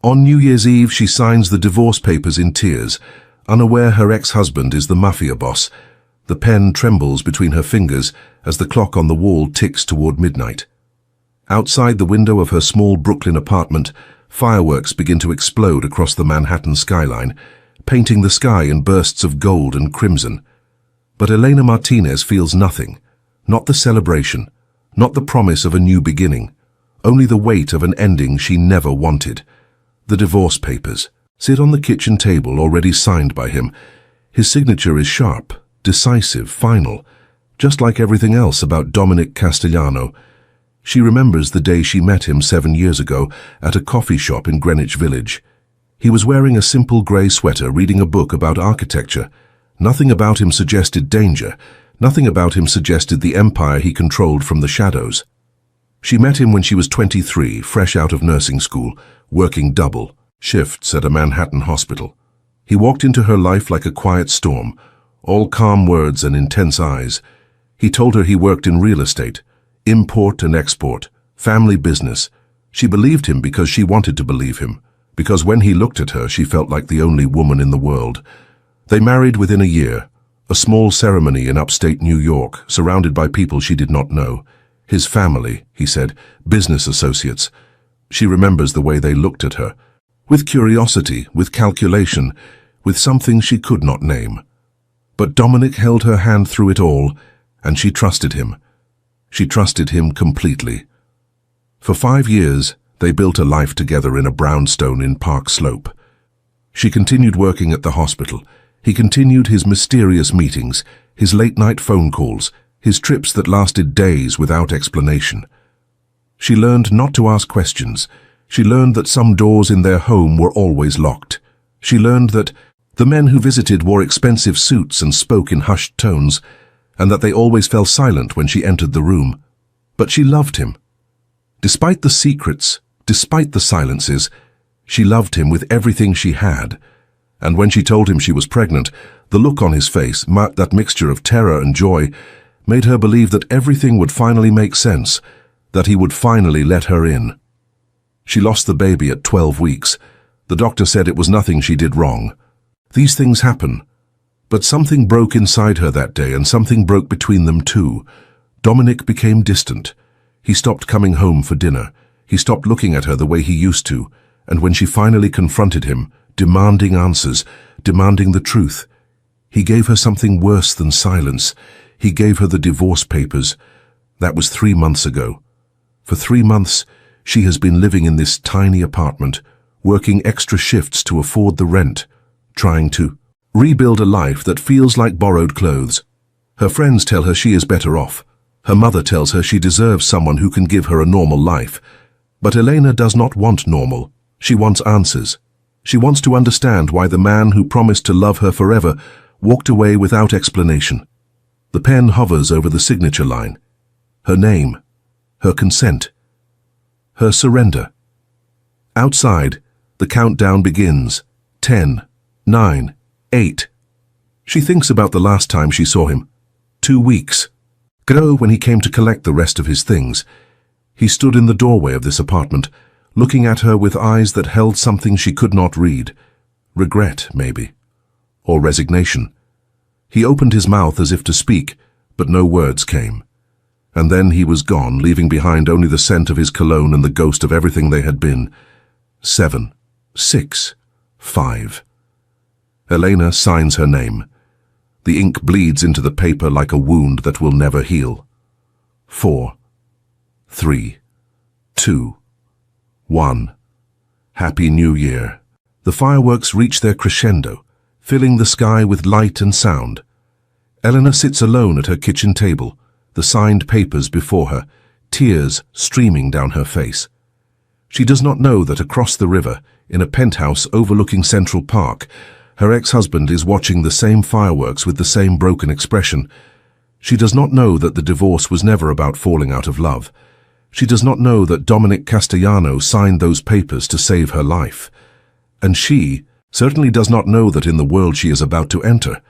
On New Year's Eve, she signs the divorce papers in tears, unaware her ex-husband is the Mafia boss. The pen trembles between her fingers as the clock on the wall ticks toward midnight. Outside the window of her small Brooklyn apartment, fireworks begin to explode across the Manhattan skyline, painting the sky in bursts of gold and crimson. But Elena Martinez feels nothing, not the celebration, not the promise of a new beginning, only the weight of an ending she never wanted. The divorce papers sit on the kitchen table already signed by him. His signature is sharp, decisive, final, just like everything else about Dominic Castellano. She remembers the day she met him 7 years ago at a coffee shop in Greenwich Village. He was wearing a simple grey sweater reading a book about architecture. Nothing about him suggested danger. Nothing about him suggested the empire he controlled from the shadows. She met him when she was 23, fresh out of nursing school, working double shifts at a Manhattan hospital. He walked into her life like a quiet storm, all calm words and intense eyes. He told her he worked in real estate, import and export, family business. She believed him because she wanted to believe him, because when he looked at her, she felt like the only woman in the world. They married within a year, a small ceremony in upstate New York, surrounded by people she did not know. His family, he said, business associates. She remembers the way they looked at her, with curiosity, with calculation, with something she could not name. But Dominic held her hand through it all, and she trusted him. She trusted him completely. For 5 years, they built a life together in a brownstone in Park Slope. She continued working at the hospital. He continued his mysterious meetings, his late-night phone calls, his trips that lasted days without explanation. She learned not to ask questions. She learned that some doors in their home were always locked. She learned that the men who visited wore expensive suits and spoke in hushed tones, and that they always fell silent when she entered the room. But she loved him. Despite the secrets, despite the silences, she loved him with everything she had. And when she told him she was pregnant, the look on his face, that mixture of terror and joy, made her believe that everything would finally make sense, that he would finally let her in. She lost the baby at 12 weeks. The doctor said it was nothing she did wrong. These things happen. But something broke inside her that day, and something broke between them too. Dominic became distant. He stopped coming home for dinner. He stopped looking at her the way he used to, and when she finally confronted him, demanding answers, demanding the truth, he gave her something worse than silence. He gave her the divorce papers. That was 3 months ago. For 3 months, she has been living in this tiny apartment, working extra shifts to afford the rent, trying to rebuild a life that feels like borrowed clothes. Her friends tell her she is better off. Her mother tells her she deserves someone who can give her a normal life. But Elena does not want normal. She wants answers. She wants to understand why the man who promised to love her forever walked away without explanation. The pen hovers over the signature line. Her name, her consent, her surrender. Outside, the countdown begins. 10, 9, 8. She thinks about the last time she saw him. 2 weeks ago, when he came to collect the rest of his things. He stood in the doorway of this apartment, looking at her with eyes that held something she could not read. Regret, maybe. Or resignation. He opened his mouth as if to speak, but no words came. And then he was gone, leaving behind only the scent of his cologne and the ghost of everything they had been. 7, 6, 5. Elena signs her name. The ink bleeds into the paper like a wound that will never heal. 4, 3, 2, 1. Happy New Year. The fireworks reach their crescendo, filling the sky with light and sound. Elena sits alone at her kitchen table, the signed papers before her, tears streaming down her face. She does not know that across the river, in a penthouse overlooking Central Park, her ex-husband is watching the same fireworks with the same broken expression. She does not know that the divorce was never about falling out of love. She does not know that Dominic Castellano signed those papers to save her life. And she certainly does not know that in the world she is about to enter,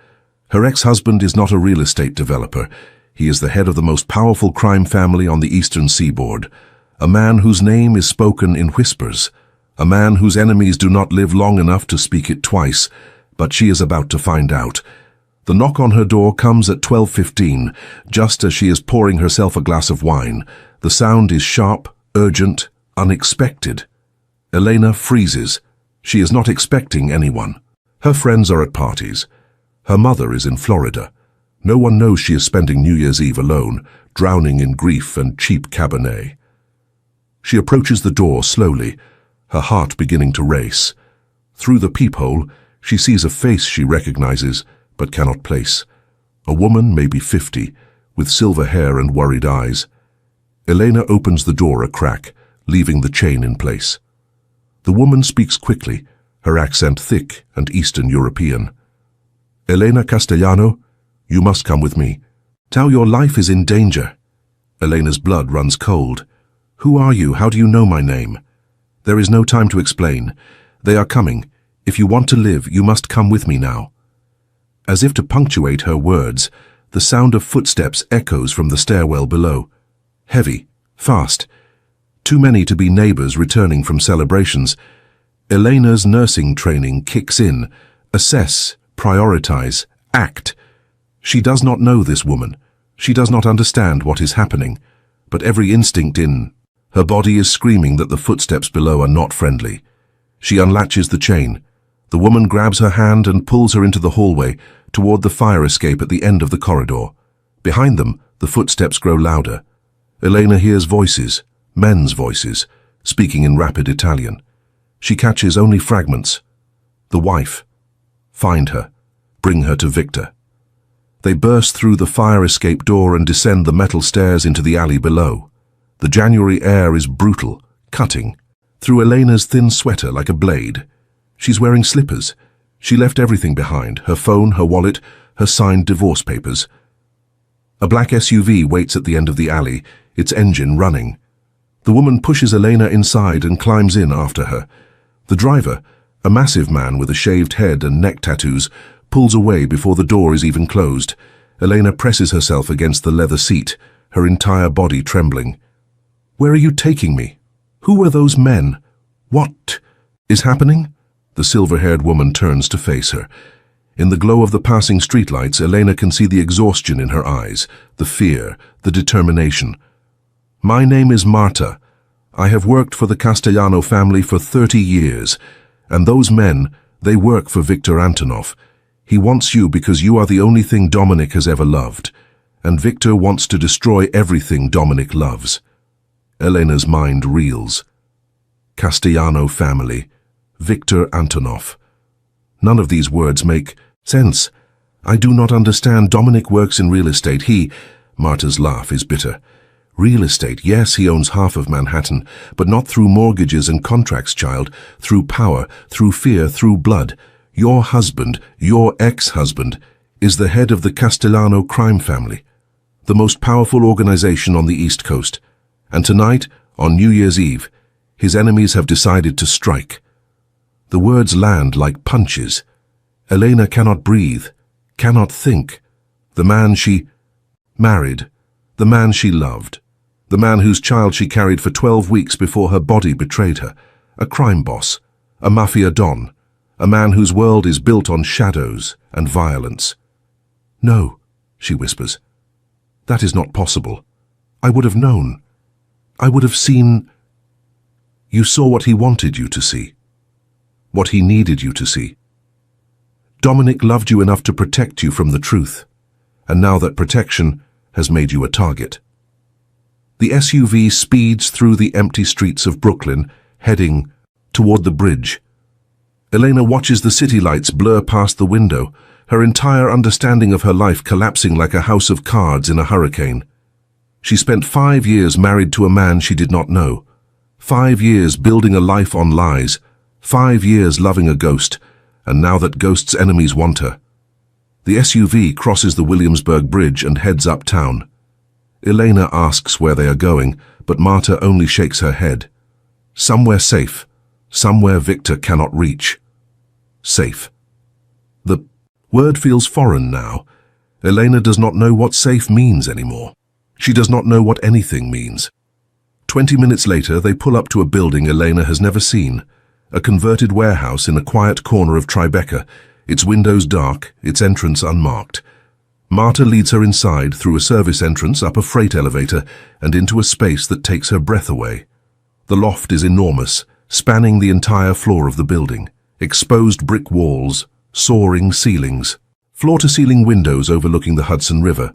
her ex-husband is not a real estate developer. He is the head of the most powerful crime family on the eastern seaboard, a man whose name is spoken in whispers, A man whose enemies do not live long enough to speak it twice, but she is about to find out. The knock on her door comes at 12:15, just as she is pouring herself a glass of wine. The sound is sharp, urgent, unexpected. Elena freezes. She is not expecting anyone. Her friends are at parties. Her mother is in Florida. No one knows she is spending New Year's Eve alone, drowning in grief and cheap Cabernet. She approaches the door slowly, her heart beginning to race. Through the peephole, she sees a face she recognizes, but cannot place. A woman, maybe 50, with silver hair and worried eyes. Elena opens the door a crack, leaving the chain in place. The woman speaks quickly, her accent thick and Eastern European. "Elena Castellano, you must come with me. Tao, your life is in danger." Elena's blood runs cold. "Who are you? How do you know my name?" "There is no time to explain. They are coming. If you want to live, you must come with me now." As if to punctuate her words, the sound of footsteps echoes from the stairwell below. Heavy, fast. Too many to be neighbors returning from celebrations. Elena's nursing training kicks in. Assess, prioritize, act. She does not know this woman. She does not understand what is happening. But every instinct in her body is screaming that the footsteps below are not friendly. She unlatches the chain. The woman grabs her hand and pulls her into the hallway, toward the fire escape at the end of the corridor. Behind them, the footsteps grow louder. Elena hears voices, men's voices, speaking in rapid Italian. She catches only fragments. The wife. Find her. Bring her to Victor. They burst through the fire escape door and descend the metal stairs into the alley below. The January air is brutal, cutting, through Elena's thin sweater like a blade. She's wearing slippers. She left everything behind, her phone, her wallet, her signed divorce papers. A black SUV waits at the end of the alley, its engine running. The woman pushes Elena inside and climbs in after her. The driver, a massive man with a shaved head and neck tattoos, pulls away before the door is even closed. Elena presses herself against the leather seat, her entire body trembling. "Where are you taking me? Who were those men? What is happening?" The silver-haired woman turns to face her. In the glow of the passing streetlights, Elena can see the exhaustion in her eyes, the fear, the determination. "My name is Marta. I have worked for the Castellano family for 30 years, and those men, they work for Victor Antonov. He wants you because you are the only thing Dominic has ever loved, and Victor wants to destroy everything Dominic loves." Elena's mind reels. Castellano family, Victor Antonov. None of these words make sense. "I do not understand. Dominic works in real estate. Marta's laugh is bitter. "Real estate, yes, he owns half of Manhattan, but not through mortgages and contracts, child. Through power, through fear, through blood. Your husband, your ex-husband, is the head of the Castellano crime family, the most powerful organization on the East Coast. And tonight, on New Year's Eve, his enemies have decided to strike." The words land like punches. Elena cannot breathe, cannot think. The man she married, the man she loved, the man whose child she carried for 12 weeks before her body betrayed her, a crime boss, a Mafia don, a man whose world is built on shadows and violence. "No," she whispers. "That is not possible. I would have known. I would have seen." "You saw what he wanted you to see, what he needed you to see. Dominic loved you enough to protect you from the truth, and now that protection has made you a target." The SUV speeds through the empty streets of Brooklyn, heading toward the bridge. Elena watches the city lights blur past the window, her entire understanding of her life collapsing like a house of cards in a hurricane. She spent 5 years married to a man she did not know, 5 years building a life on lies, 5 years loving a ghost, and now that ghost's enemies want her. The SUV crosses the Williamsburg Bridge and heads uptown. Elena asks where they are going, but Marta only shakes her head. Somewhere safe, somewhere Victor cannot reach. Safe. The word feels foreign now. Elena does not know what safe means anymore. She does not know what anything means. 20 minutes later, they pull up to a building Elena has never seen. a converted warehouse in a quiet corner of Tribeca, its windows dark, its entrance unmarked. Marta leads her inside through a service entrance, up a freight elevator, and into a space that takes her breath away. The loft is enormous, spanning the entire floor of the building. Exposed brick walls, soaring ceilings, floor-to-ceiling windows overlooking the Hudson River.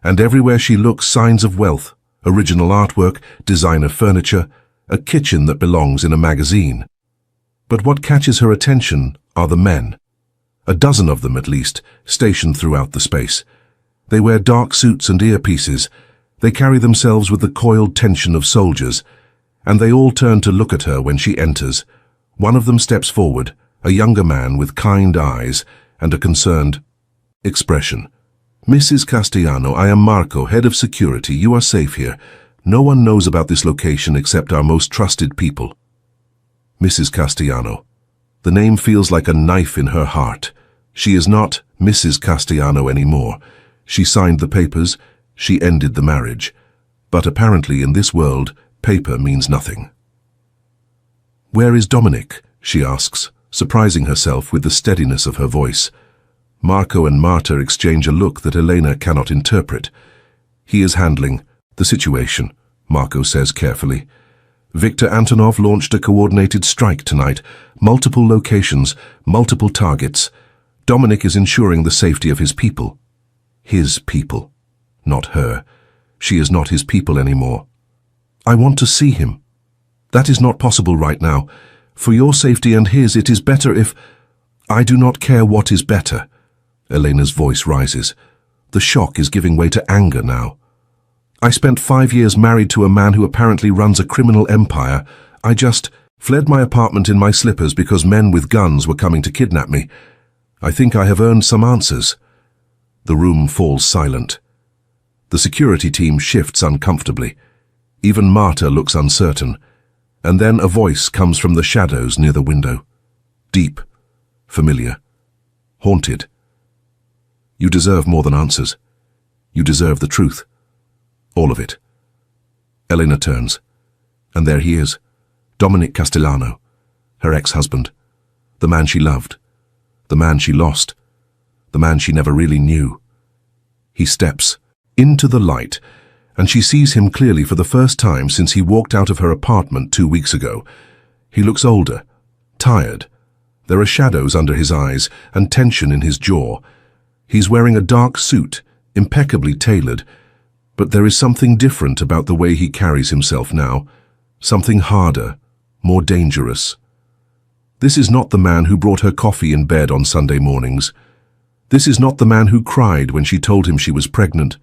And everywhere she looks, signs of wealth, original artwork, designer furniture, a kitchen that belongs in a magazine. But what catches her attention are the men. A dozen of them at least, stationed throughout the space. They wear dark suits and earpieces. They carry themselves with the coiled tension of soldiers, and they all turn to look at her when she enters. One of them steps forward, a younger man with kind eyes and a concerned expression. "Mrs. Castellano, I am Marco, head of security. You are safe here. No one knows about this location except our most trusted people." Mrs. Castellano. The name feels like a knife in her heart. She is not Mrs. Castellano anymore. She signed the papers, she ended the marriage. But apparently in this world, paper means nothing. "Where is Dominic?" she asks, surprising herself with the steadiness of her voice. Marco and Marta exchange a look that Elena cannot interpret. "He is handling the situation," Marco says carefully. "Viktor Antonov launched a coordinated strike tonight. Multiple locations, multiple targets. Dominic is ensuring the safety of his people." His people, not her. She is not his people anymore. "I want to see him." "That is not possible right now. For your safety and his, it is better if—" "I do not care what is better." Elena's voice rises. The shock is giving way to anger now. "I spent 5 years married to a man who apparently runs a criminal empire. I just fled my apartment in my slippers because men with guns were coming to kidnap me. I think I have earned some answers." The room falls silent. The security team shifts uncomfortably. Even Marta looks uncertain. And then a voice comes from the shadows near the window. Deep, familiar, haunted. "You deserve more than answers. You deserve the truth. All of it." Elena turns. And there he is, Dominic Castellano, her ex-husband, the man she loved, the man she lost, the man she never really knew. He steps into the light, and she sees him clearly for the first time since he walked out of her apartment 2 weeks ago. He looks older, tired. There are shadows under his eyes and tension in his jaw. He's wearing a dark suit, impeccably tailored, but there is something different about the way he carries himself now, something harder, more dangerous. This is not the man who brought her coffee in bed on Sunday mornings. This is not the man who cried when she told him she was pregnant.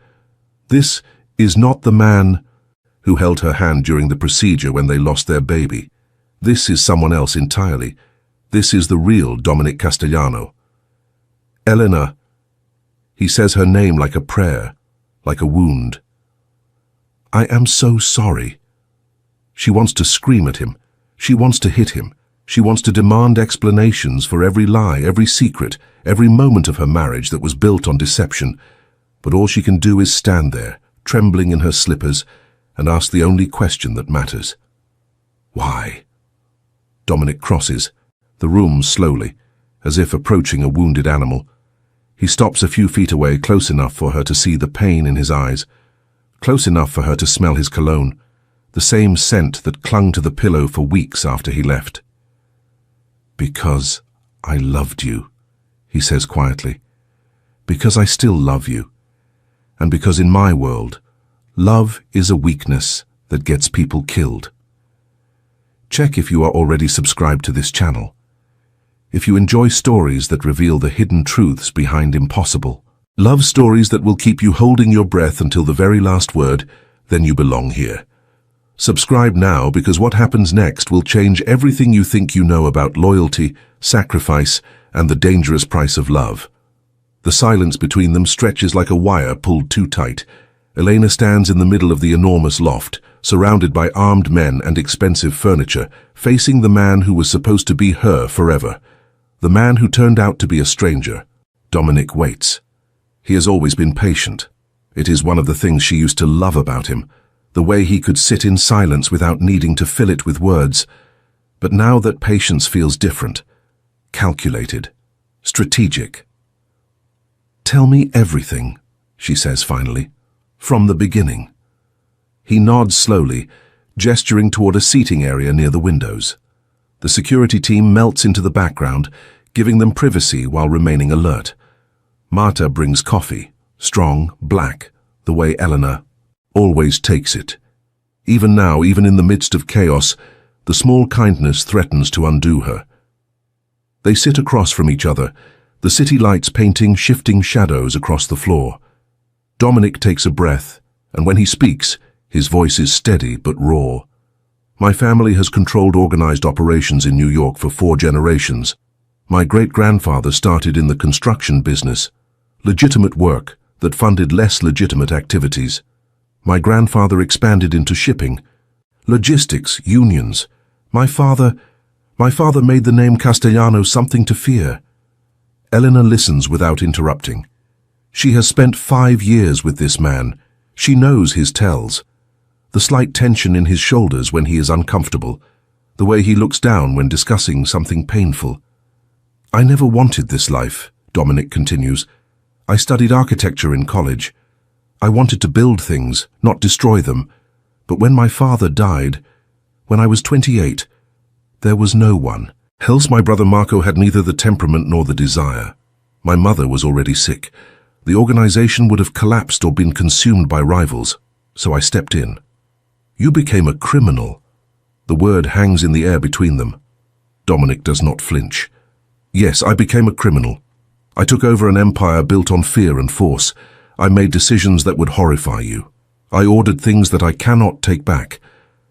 This is not the man who held her hand during the procedure when they lost their baby. This is someone else entirely. This is the real Dominic Castellano. "Elena." He says her name like a prayer, like a wound. "I am so sorry." She wants to scream at him. She wants to hit him. She wants to demand explanations for every lie, every secret, every moment of her marriage that was built on deception. But all she can do is stand there, trembling in her slippers, and ask the only question that matters. Why? Dominic crosses the room slowly, as if approaching a wounded animal. He stops a few feet away, close enough for her to see the pain in his eyes, close enough for her to smell his cologne, the same scent that clung to the pillow for weeks after he left. "Because I loved you," he says quietly. "Because I still love you. And because in my world, love is a weakness that gets people killed." Check if you are already subscribed to this channel. If you enjoy stories that reveal the hidden truths behind impossible, love stories that will keep you holding your breath until the very last word, then you belong here. Subscribe now, because what happens next will change everything you think you know about loyalty, sacrifice, and the dangerous price of love. The silence between them stretches like a wire pulled too tight. Elena stands in the middle of the enormous loft, surrounded by armed men and expensive furniture, facing the man who was supposed to be her forever. The man who turned out to be a stranger. Dominic waits. He has always been patient. It is one of the things she used to love about him, the way he could sit in silence without needing to fill it with words. But now that patience feels different, calculated, strategic. "Tell me everything," she says finally, "from the beginning." He nods slowly, gesturing toward a seating area near the windows. The security team melts into the background, giving them privacy while remaining alert. Marta brings coffee, strong, black, the way Eleanor always takes it. Even now, even in the midst of chaos, the small kindness threatens to undo her. They sit across from each other, the city lights painting shifting shadows across the floor. Dominic takes a breath, and when he speaks, his voice is steady but raw. "My family has controlled organized operations in New York for 4 generations. My great-grandfather started in the construction business, legitimate work that funded less legitimate activities. My grandfather expanded into shipping, logistics, unions. My father made the name Castellano something to fear." Eleanor listens without interrupting. She has spent 5 years with this man. She knows his tells. The slight tension in his shoulders when he is uncomfortable, the way he looks down when discussing something painful. "I never wanted this life," Dominic continues. "I studied architecture in college. I wanted to build things, not destroy them. But when my father died, when I was 28, there was no one else. My brother Marco had neither the temperament nor the desire. My mother was already sick. The organization would have collapsed or been consumed by rivals, so I stepped in." "You became a criminal." The word hangs in the air between them. Dominic does not flinch. "Yes, I became a criminal. I took over an empire built on fear and force. I made decisions that would horrify you. I ordered things that I cannot take back,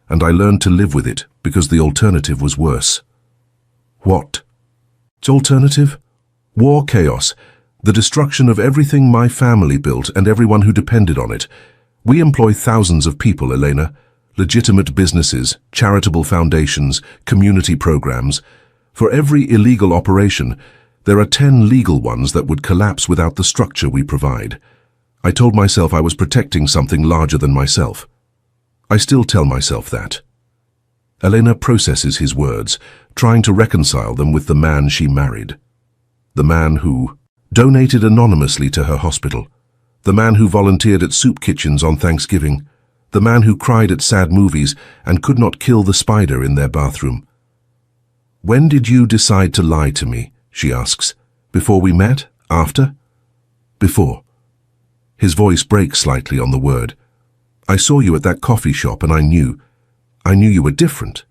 and I learned to live with it because the alternative was worse." "What?" "Its alternative? War, chaos, the destruction of everything my family built and everyone who depended on it. We employ thousands of people, Elena. Legitimate businesses, charitable foundations, community programs. For every illegal operation, there are 10 legal ones that would collapse without the structure we provide. I told myself I was protecting something larger than myself. I still tell myself that." Elena processes his words, trying to reconcile them with the man she married. The man who donated anonymously to her hospital. The man who volunteered at soup kitchens on Thanksgiving. The man who cried at sad movies and could not kill the spider in their bathroom. "When did you decide to lie to me?" she asks. "Before we met? After?" "Before." His voice breaks slightly on the word. "I saw you at that coffee shop and I knew you were different.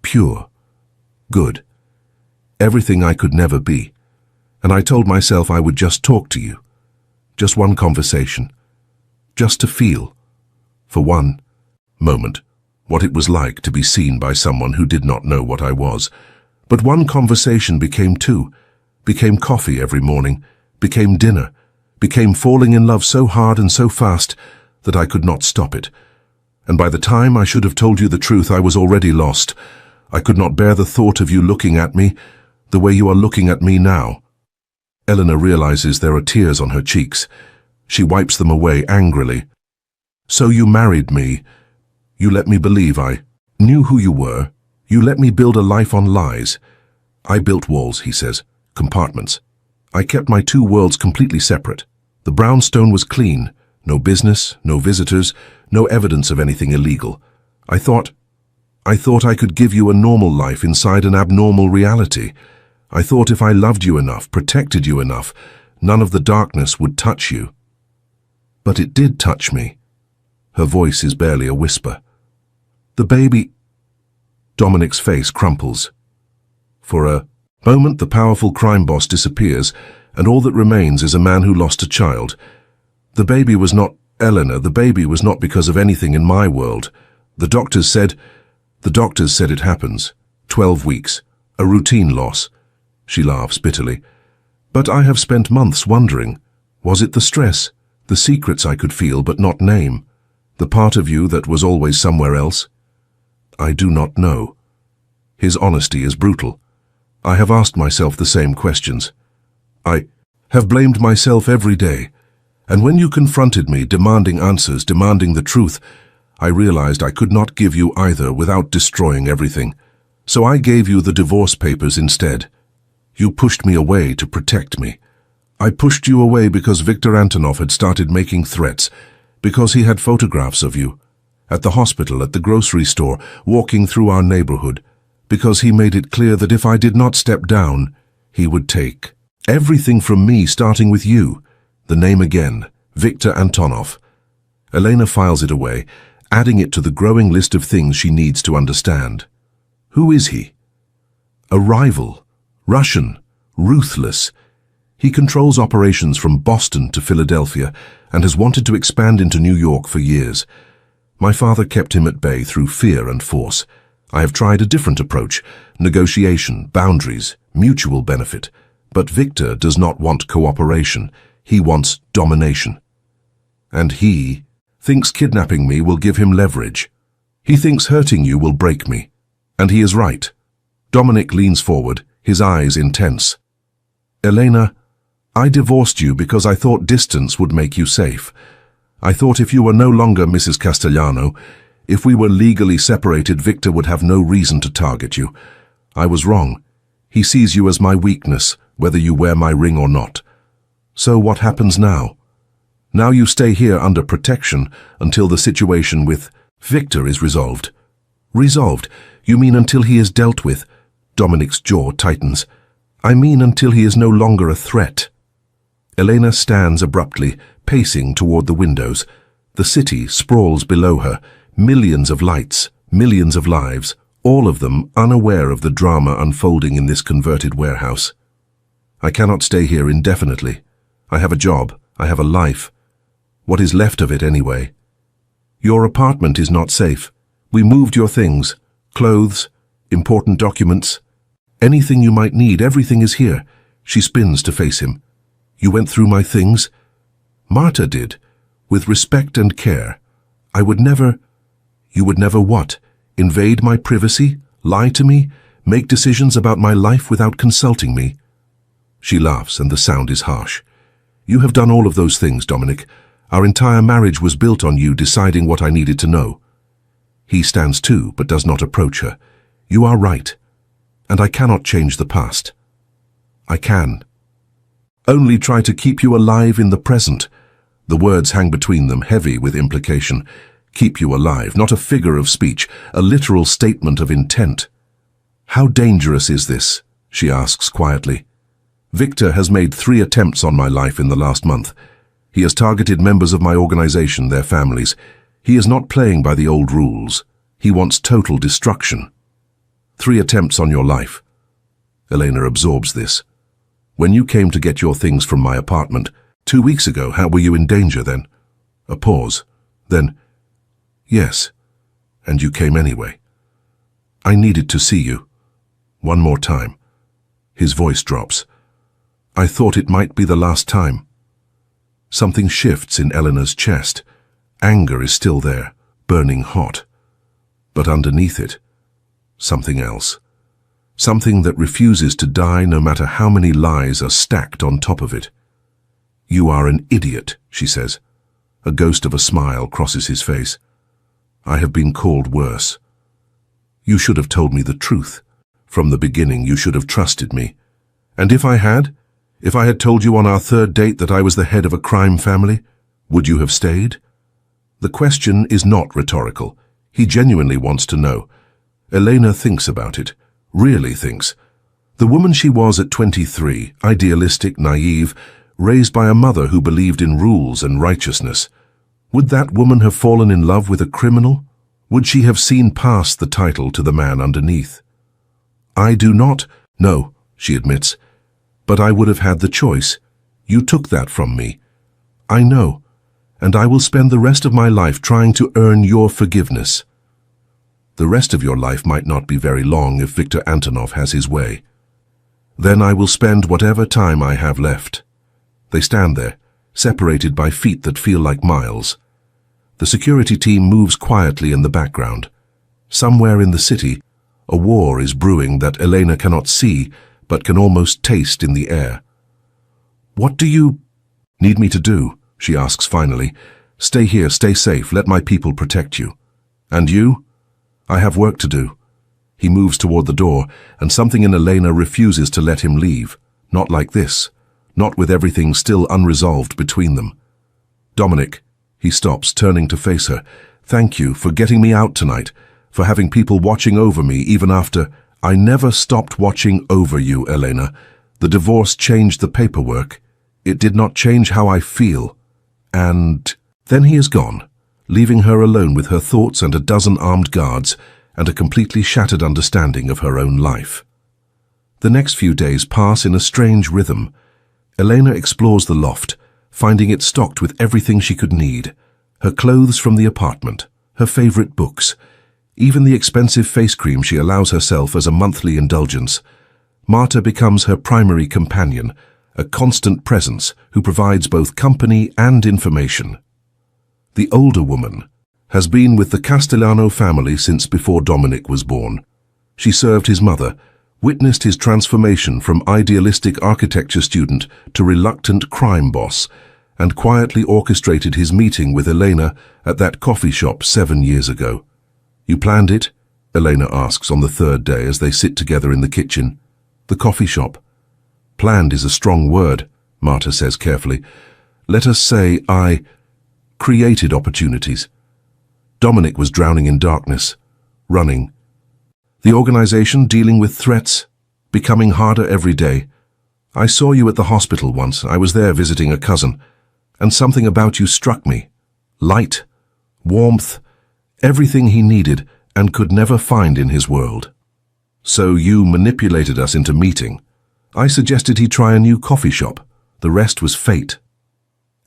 Pure. Good. Everything I could never be. And I told myself I would just talk to you. Just one conversation. Just to feel, for one moment, what it was like to be seen by someone who did not know what I was. But one conversation became 2, became coffee every morning, became dinner, became falling in love so hard and so fast that I could not stop it. And by the time I should have told you the truth, I was already lost. I could not bear the thought of you looking at me the way you are looking at me now." Eleanor realizes there are tears on her cheeks. She wipes them away angrily. "So you married me. You let me believe I knew who you were. You let me build a life on lies." "I built walls," he says, "compartments. I kept my 2 worlds completely separate. The brownstone was clean. No business, no visitors, no evidence of anything illegal. I thought I could give you a normal life inside an abnormal reality. I thought if I loved you enough, protected you enough, none of the darkness would touch you. But it did touch me." Her voice is barely a whisper. "The baby—" Dominic's face crumples. For a moment, the powerful crime boss disappears, and all that remains is a man who lost a child. "The baby was not, Eleanor, the baby was not because of anything in my world. The doctors said it happens. 12 weeks. A routine loss." She laughs bitterly. "But I have spent months wondering, was it the stress, the secrets I could feel but not name, the part of you that was always somewhere else? I do not know." His honesty is brutal. "I have asked myself the same questions. I have blamed myself every day. And when you confronted me, demanding answers, demanding the truth, I realized I could not give you either without destroying everything. So I gave you the divorce papers instead. You pushed me away to protect me. I pushed you away because Viktor Antonov had started making threats, because he had photographs of you, at the hospital, at the grocery store, walking through our neighborhood, because he made it clear that if I did not step down, he would take everything from me, starting with you. The name again, Viktor Antonov. Elena files it away, adding it to the growing list of things she needs to understand. Who is he? A rival, Russian, ruthless. He controls operations from Boston to Philadelphia and has wanted to expand into New York for years. My father kept him at bay through fear and force. I have tried a different approach, negotiation, boundaries, mutual benefit. But Viktor does not want cooperation. He wants domination. And he thinks kidnapping me will give him leverage. He thinks hurting you will break me. And he is right. Dominic leans forward, his eyes intense. Elena, I divorced you because I thought distance would make you safe. I thought if you were no longer Mrs. Castellano, if we were legally separated, Viktor would have no reason to target you. I was wrong. He sees you as my weakness, whether you wear my ring or not. So what happens now? Now you stay here under protection until the situation with Viktor is resolved. Resolved? You mean until he is dealt with? Dominic's jaw tightens. I mean until he is no longer a threat. Elena stands abruptly, pacing toward the windows. The city sprawls below her, millions of lights, millions of lives, all of them unaware of the drama unfolding in this converted warehouse. I cannot stay here indefinitely. I have a job. I have a life. What is left of it anyway? Your apartment is not safe. We moved your things, clothes, important documents. Anything you might need, everything is here. She spins to face him. You went through my things? Marta did, with respect and care. I would never... You would never what? Invade my privacy? Lie to me? Make decisions about my life without consulting me? She laughs, and the sound is harsh. You have done all of those things, Dominic. Our entire marriage was built on you deciding what I needed to know. He stands too, but does not approach her. You are right, and I cannot change the past. I can. Only try to keep you alive in the present. The words hang between them, heavy with implication. Keep you alive, not a figure of speech, a literal statement of intent. How dangerous is this? She asks quietly. Viktor has made 3 attempts on my life in the last month. He has targeted members of my organization, their families. He is not playing by the old rules. He wants total destruction. 3 attempts on your life. Elena absorbs this. When you came to get your things from my apartment 2 weeks ago, how were you in danger then? A pause. Then, yes, and you came anyway. I needed to see you. One more time. His voice drops. I thought it might be the last time. Something shifts in Eleanor's chest. Anger is still there, burning hot. But underneath it, something else. Something that refuses to die no matter how many lies are stacked on top of it. You are an idiot, she says. A ghost of a smile crosses his face. I have been called worse. You should have told me the truth. From the beginning, you should have trusted me. And if I had told you on our 3rd date that I was the head of a crime family, would you have stayed? The question is not rhetorical. He genuinely wants to know. Elena thinks about it, really thinks. The woman she was at 23, idealistic, naive, raised by a mother who believed in rules and righteousness. Would that woman have fallen in love with a criminal? Would she have seen past the title to the man underneath? I do not know, she admits. But I would have had the choice. You took that from me. I know, and I will spend the rest of my life trying to earn your forgiveness. The rest of your life might not be very long if Viktor Antonov has his way. Then I will spend whatever time I have left. They stand there, separated by feet that feel like miles. The security team moves quietly in the background. Somewhere in the city, a war is brewing that Elena cannot see, but can almost taste in the air. What do you need me to do? She asks finally. Stay here, stay safe, let my people protect you. And you? I have work to do. He moves toward the door, and something in Elena refuses to let him leave. Not like this. Not with everything still unresolved between them. Dominic, he stops, turning to face her. Thank you for getting me out tonight, for having people watching over me even after... I never stopped watching over you, Elena. The divorce changed the paperwork. It did not change how I feel. And then he is gone, leaving her alone with her thoughts and a dozen armed guards and a completely shattered understanding of her own life. The next few days pass in a strange rhythm. Elena explores the loft, finding it stocked with everything she could need. Her clothes from the apartment, her favorite books, even the expensive face cream she allows herself as a monthly indulgence. Marta becomes her primary companion, a constant presence who provides both company and information. The older woman has been with the Castellano family since before Dominic was born. She served his mother, witnessed his transformation from idealistic architecture student to reluctant crime boss, and quietly orchestrated his meeting with Elena at that coffee shop 7 years ago. You planned it? Elena asks on the third day as they sit together in the kitchen. The coffee shop. Planned is a strong word, Marta says carefully. Let us say I created opportunities. Dominic was drowning in darkness, running. The organization dealing with threats, becoming harder every day. I saw you at the hospital once. I was there visiting a cousin, and something about you struck me. Light, warmth, everything he needed and could never find in his world. So you manipulated us into meeting. I suggested he try a new coffee shop. The rest was fate.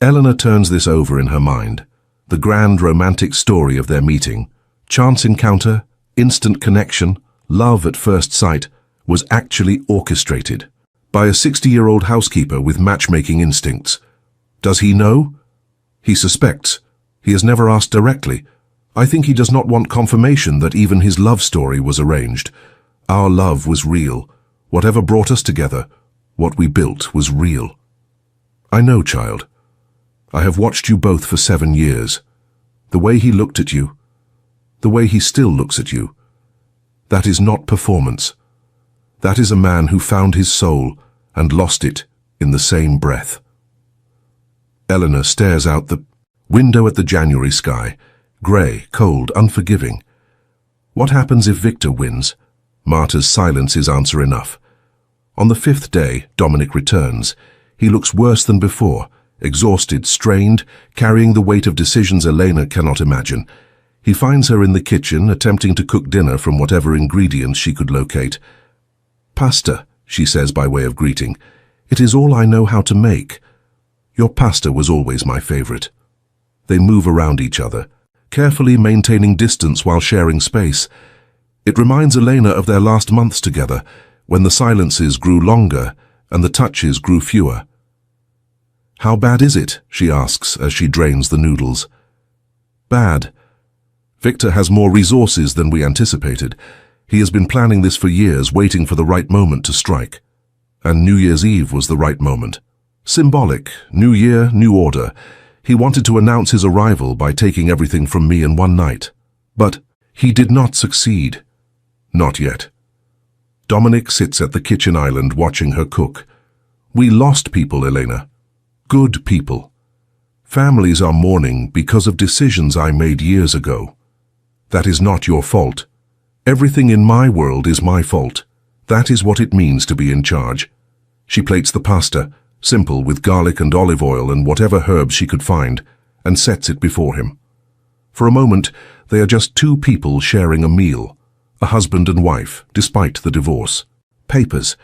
Eleanor turns this over in her mind. The grand romantic story of their meeting, chance encounter, instant connection, love at first sight, was actually orchestrated by a 60-year-old housekeeper with matchmaking instincts. Does he know? He suspects. He has never asked directly. I think he does not want confirmation that even his love story was arranged. Our love was real. Whatever brought us together, what we built was real. I know, child. I have watched you both for 7 years. The way he looked at you, the way he still looks at you, that is not performance. That is a man who found his soul and lost it in the same breath. Eleanor stares out the window at the January sky, grey, cold, unforgiving. What happens if Victor wins? Marta's silence is answer enough. On the 5th day, Dominic returns. He looks worse than before, exhausted, strained, carrying the weight of decisions Elena cannot imagine. He finds her in the kitchen, attempting to cook dinner from whatever ingredients she could locate. Pasta, she says by way of greeting. It is all I know how to make. Your pasta was always my favorite. They move around each other, carefully maintaining distance while sharing space. It reminds Elena of their last months together, when the silences grew longer and the touches grew fewer. How bad is it? She asks as she drains the noodles. Bad. Victor has more resources than we anticipated. He has been planning this for years, waiting for the right moment to strike. And New Year's Eve was the right moment. Symbolic, new year, new order. He wanted to announce his arrival by taking everything from me in one night. But he did not succeed. Not yet. Dominic sits at the kitchen island watching her cook. We lost people, Elena. Good people. Families are mourning because of decisions I made years ago. That is not your fault. Everything in my world is my fault. That is what it means to be in charge. She plates the pasta, simple with garlic and olive oil and whatever herbs she could find, and sets it before him. For a moment, they are just two people sharing a meal, a husband and wife, despite the divorce. Papers,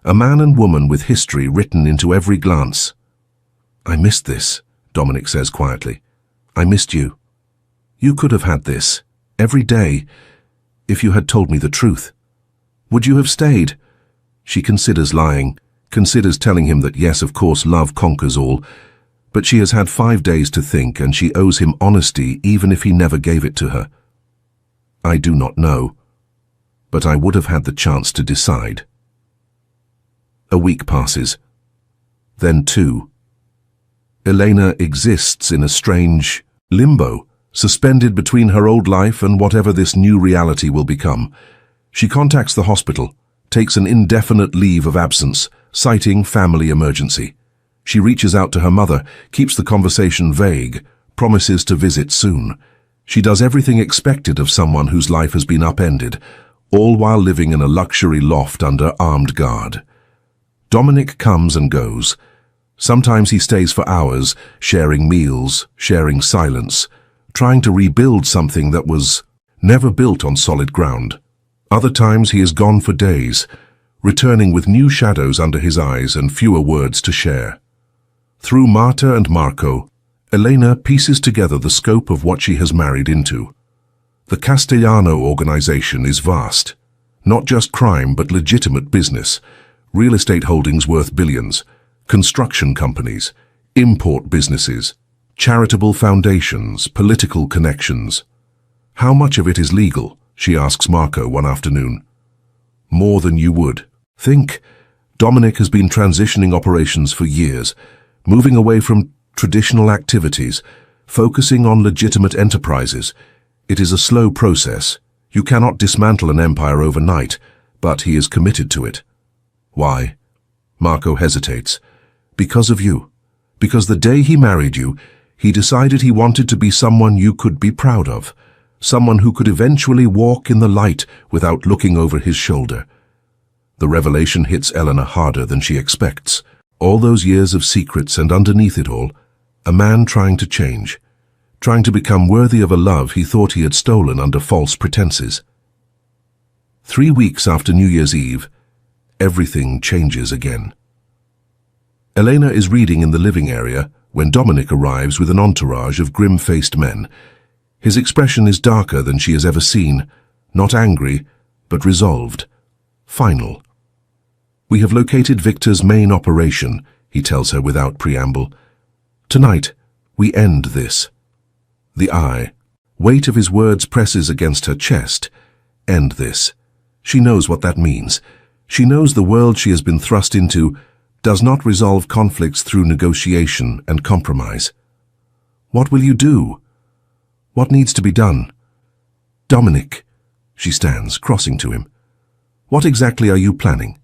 a man and woman with history written into every glance. I missed this, Dominic says quietly. I missed you. You could have had this, every day, if you had told me the truth. Would you have stayed? She considers lying, considers telling him that yes, of course, love conquers all, but she has had 5 days to think and she owes him honesty even if he never gave it to her. I do not know, but I would have had the chance to decide. A week passes. Then 2. Elena exists in a strange limbo, suspended between her old life and whatever this new reality will become. She contacts the hospital, takes an indefinite leave of absence, citing family emergency. She reaches out to her mother, keeps the conversation vague, promises to visit soon. She does everything expected of someone whose life has been upended, all while living in a luxury loft under armed guard. Dominic comes and goes. Sometimes he stays for hours, sharing meals, sharing silence, trying to rebuild something that was never built on solid ground. Other times he is gone for days, returning with new shadows under his eyes and fewer words to share. Through Marta and Marco, Elena pieces together the scope of what she has married into. The Castellano organization is vast. Not just crime, but legitimate business. Real estate holdings worth billions, construction companies, import businesses, charitable foundations, political connections. How much of it is legal? She asks Marco one afternoon. More than you would think. Dominic has been transitioning operations for years, moving away from traditional activities, focusing on legitimate enterprises. It is a slow process. You cannot dismantle an empire overnight, but he is committed to it. Why? Marco hesitates. Because of you. Because the day he married you, he decided he wanted to be someone you could be proud of, someone who could eventually walk in the light without looking over his shoulder. The revelation hits Elena harder than she expects. All those years of secrets, and underneath it all, a man trying to change, trying to become worthy of a love he thought he had stolen under false pretenses. 3 weeks after New Year's Eve, everything changes again. Elena is reading in the living area when Dominic arrives with an entourage of grim-faced men. His expression is darker than she has ever seen, not angry, but resolved, final. We have located Victor's main operation, he tells her without preamble. Tonight, we end this. The weight of his words presses against her chest. End this. She knows what that means. She knows the world she has been thrust into does not resolve conflicts through negotiation and compromise. What will you do? What needs to be done? Dominic, she stands, crossing to him. What exactly are you planning?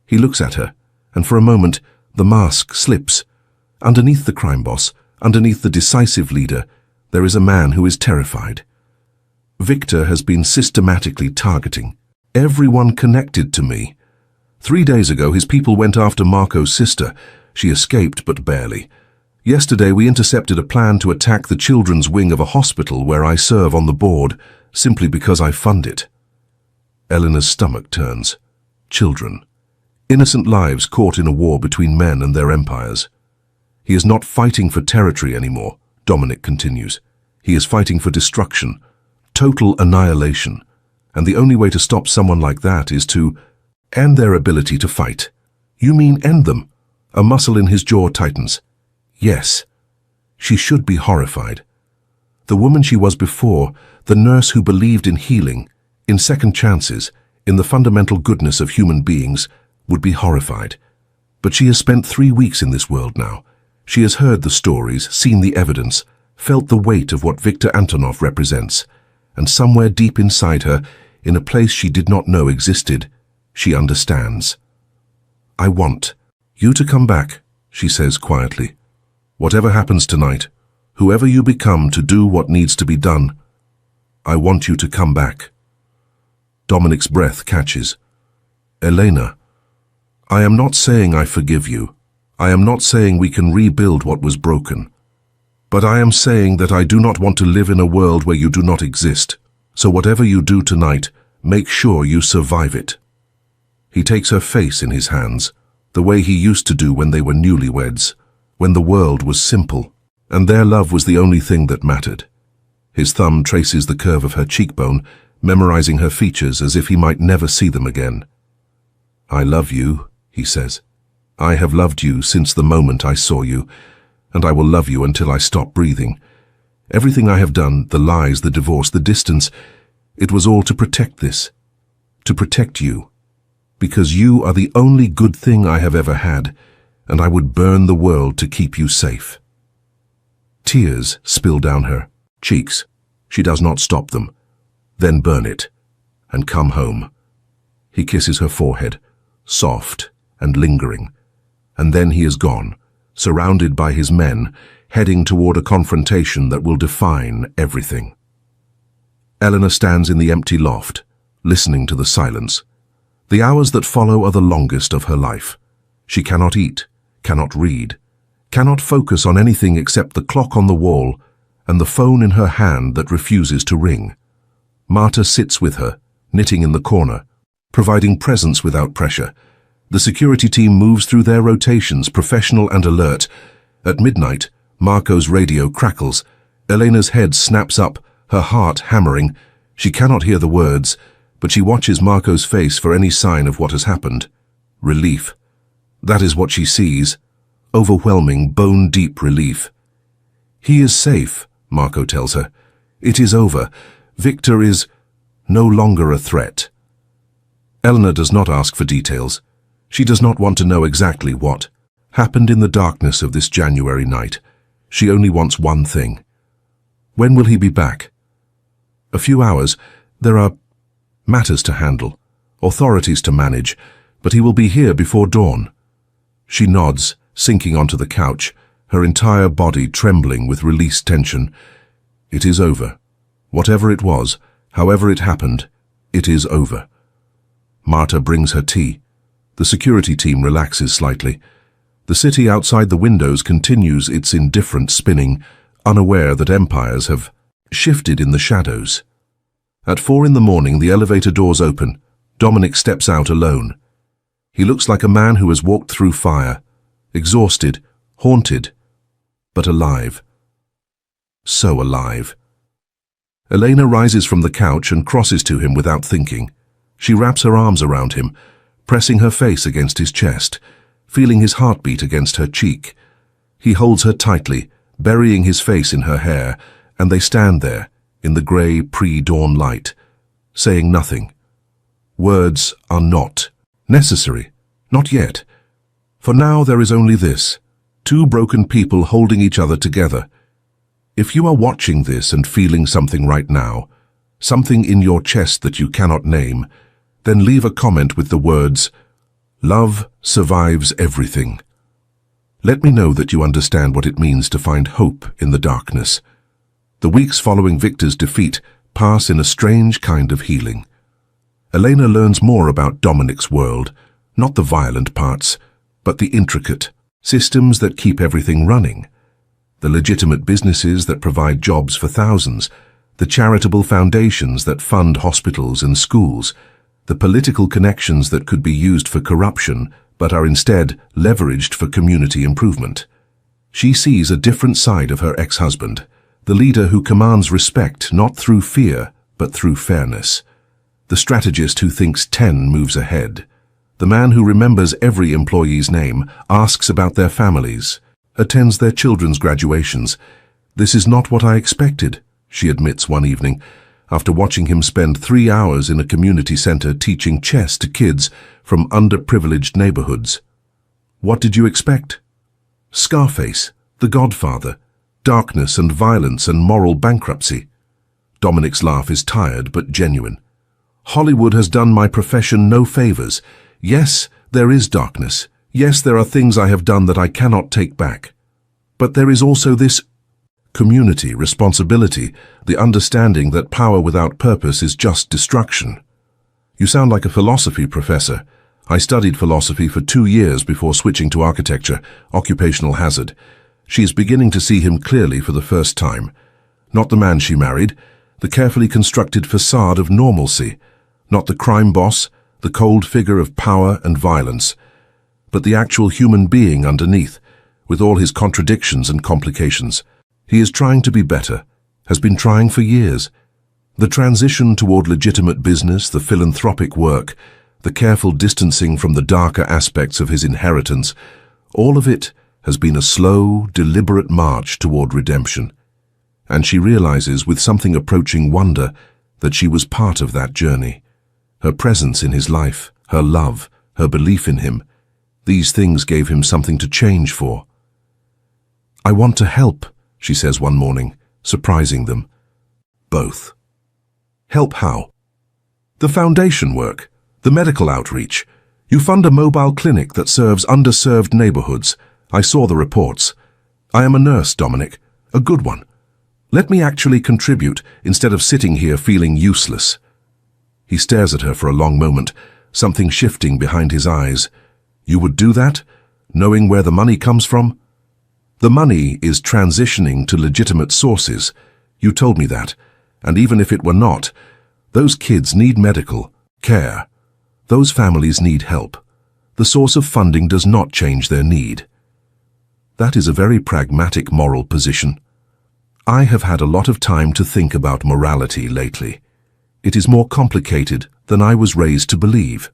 He looks at her, and for a moment, the mask slips. Underneath the crime boss, underneath the decisive leader, there is a man who is terrified. Victor has been systematically targeting everyone connected to me. 3 days ago, his people went after Marco's sister. She escaped, but barely. Yesterday, we intercepted a plan to attack the children's wing of a hospital where I serve on the board, simply because I fund it. Eleanor's stomach turns. Children. Innocent lives caught in a war between men and their empires. He is not fighting for territory anymore, Dominic continues. He is fighting for destruction, total annihilation. And the only way to stop someone like that is to end their ability to fight. You mean end them? A muscle in his jaw tightens. Yes. She should be horrified. The woman she was before, the nurse who believed in healing, in second chances, in the fundamental goodness of human beings, would be horrified. But she has spent 3 weeks in this world now. She has heard the stories, seen the evidence, felt the weight of what Victor Antonov represents, and somewhere deep inside her, in a place she did not know existed, she understands. I want you to come back, she says quietly. Whatever happens tonight, whoever you become to do what needs to be done, I want you to come back. Dominic's breath catches. Elena, I am not saying I forgive you. I am not saying we can rebuild what was broken. But I am saying that I do not want to live in a world where you do not exist. So whatever you do tonight, make sure you survive it. He takes her face in his hands, the way he used to do when they were newlyweds, when the world was simple, and their love was the only thing that mattered. His thumb traces the curve of her cheekbone, memorizing her features as if he might never see them again. I love you, he says. I have loved you since the moment I saw you, and I will love you until I stop breathing. Everything I have done, the lies, the divorce, the distance, it was all to protect this, to protect you. Because you are the only good thing I have ever had, and I would burn the world to keep you safe. Tears spill down her cheeks. She does not stop them. Then burn it. and come home. He kisses her forehead, soft and lingering, and then he is gone, surrounded by his men, heading toward a confrontation that will define everything. Eleanor stands in the empty loft, listening to the silence. The hours that follow are the longest of her life. She cannot eat, cannot read, cannot focus on anything except the clock on the wall and the phone in her hand that refuses to ring. Marta sits with her, knitting in the corner, providing presence without pressure. The security team moves through their rotations, professional and alert. At midnight, Marco's radio crackles. Elena's head snaps up, her heart hammering. She cannot hear the words, but she watches Marco's face for any sign of what has happened. Relief. That is what she sees. Overwhelming, bone-deep relief. He is safe, Marco tells her. It is over. Victor is no longer a threat. Eleanor does not ask for details. She does not want to know exactly what happened in the darkness of this January night. She only wants one thing. When will he be back? A few hours. There are matters to handle, authorities to manage, but he will be here before dawn. She nods, sinking onto the couch, her entire body trembling with released tension. It is over. Whatever it was, however it happened, it is over. Marta brings her tea. The security team relaxes slightly. The city outside the windows continues its indifferent spinning, unaware that empires have shifted in the shadows. At 4 in the morning, the elevator doors open. Dominic steps out alone. He looks like a man who has walked through fire, exhausted, haunted, but alive. So alive. Elena rises from the couch and crosses to him without thinking. She wraps her arms around him, pressing her face against his chest, feeling his heartbeat against her cheek. He holds her tightly, burying his face in her hair, and they stand there, in the grey pre-dawn light, saying nothing. Words are not necessary, not yet. For now there is only this, two broken people holding each other together. If you are watching this and feeling something right now, something in your chest that you cannot name, then leave a comment with the words, "Love survives everything." Let me know that you understand what it means to find hope in the darkness. The weeks following Victor's defeat pass in a strange kind of healing. Elena learns more about Dominic's world, not the violent parts, but the intricate systems that keep everything running. The legitimate businesses that provide jobs for thousands, the charitable foundations that fund hospitals and schools, the political connections that could be used for corruption but are instead leveraged for community improvement. She sees a different side of her ex-husband, the leader who commands respect not through fear but through fairness, the strategist who thinks 10 moves ahead, the man who remembers every employee's name, asks about their families, attends their children's graduations. "This is not what I expected," she admits one evening, after watching him spend 3 hours in a community center teaching chess to kids from underprivileged neighborhoods. "What did you expect?" Scarface, The Godfather, darkness and violence and moral bankruptcy. Dominic's laugh is tired but genuine. "Hollywood has done my profession no favors. Yes, there is darkness. Yes, there are things I have done that I cannot take back. But there is also this community, responsibility, the understanding that power without purpose is just destruction." "You sound like a philosophy professor. I studied philosophy for 2 years before switching to architecture, occupational hazard." She is beginning to see him clearly for the first time. Not the man she married, the carefully constructed facade of normalcy, not the crime boss, the cold figure of power and violence, but the actual human being underneath, with all his contradictions and complications. He is trying to be better, has been trying for years. The transition toward legitimate business, the philanthropic work, the careful distancing from the darker aspects of his inheritance, all of it has been a slow, deliberate march toward redemption. And she realizes with something approaching wonder that she was part of that journey. Her presence in his life, her love, her belief in him, these things gave him something to change for. "I want to help," she says one morning, surprising them. Both. "Help how?" The foundation work, the medical outreach. You fund a mobile clinic that serves underserved neighborhoods. I saw the reports. I am a nurse, Dominic, a good one. Let me actually contribute instead of sitting here feeling useless. He stares at her for a long moment, something shifting behind his eyes. You would do that, knowing where the money comes from? The money is transitioning to legitimate sources. You told me that. And even if it were not, those kids need medical care. Those families need help. The source of funding does not change their need. That is a very pragmatic moral position. I have had a lot of time to think about morality lately. It is more complicated than I was raised to believe.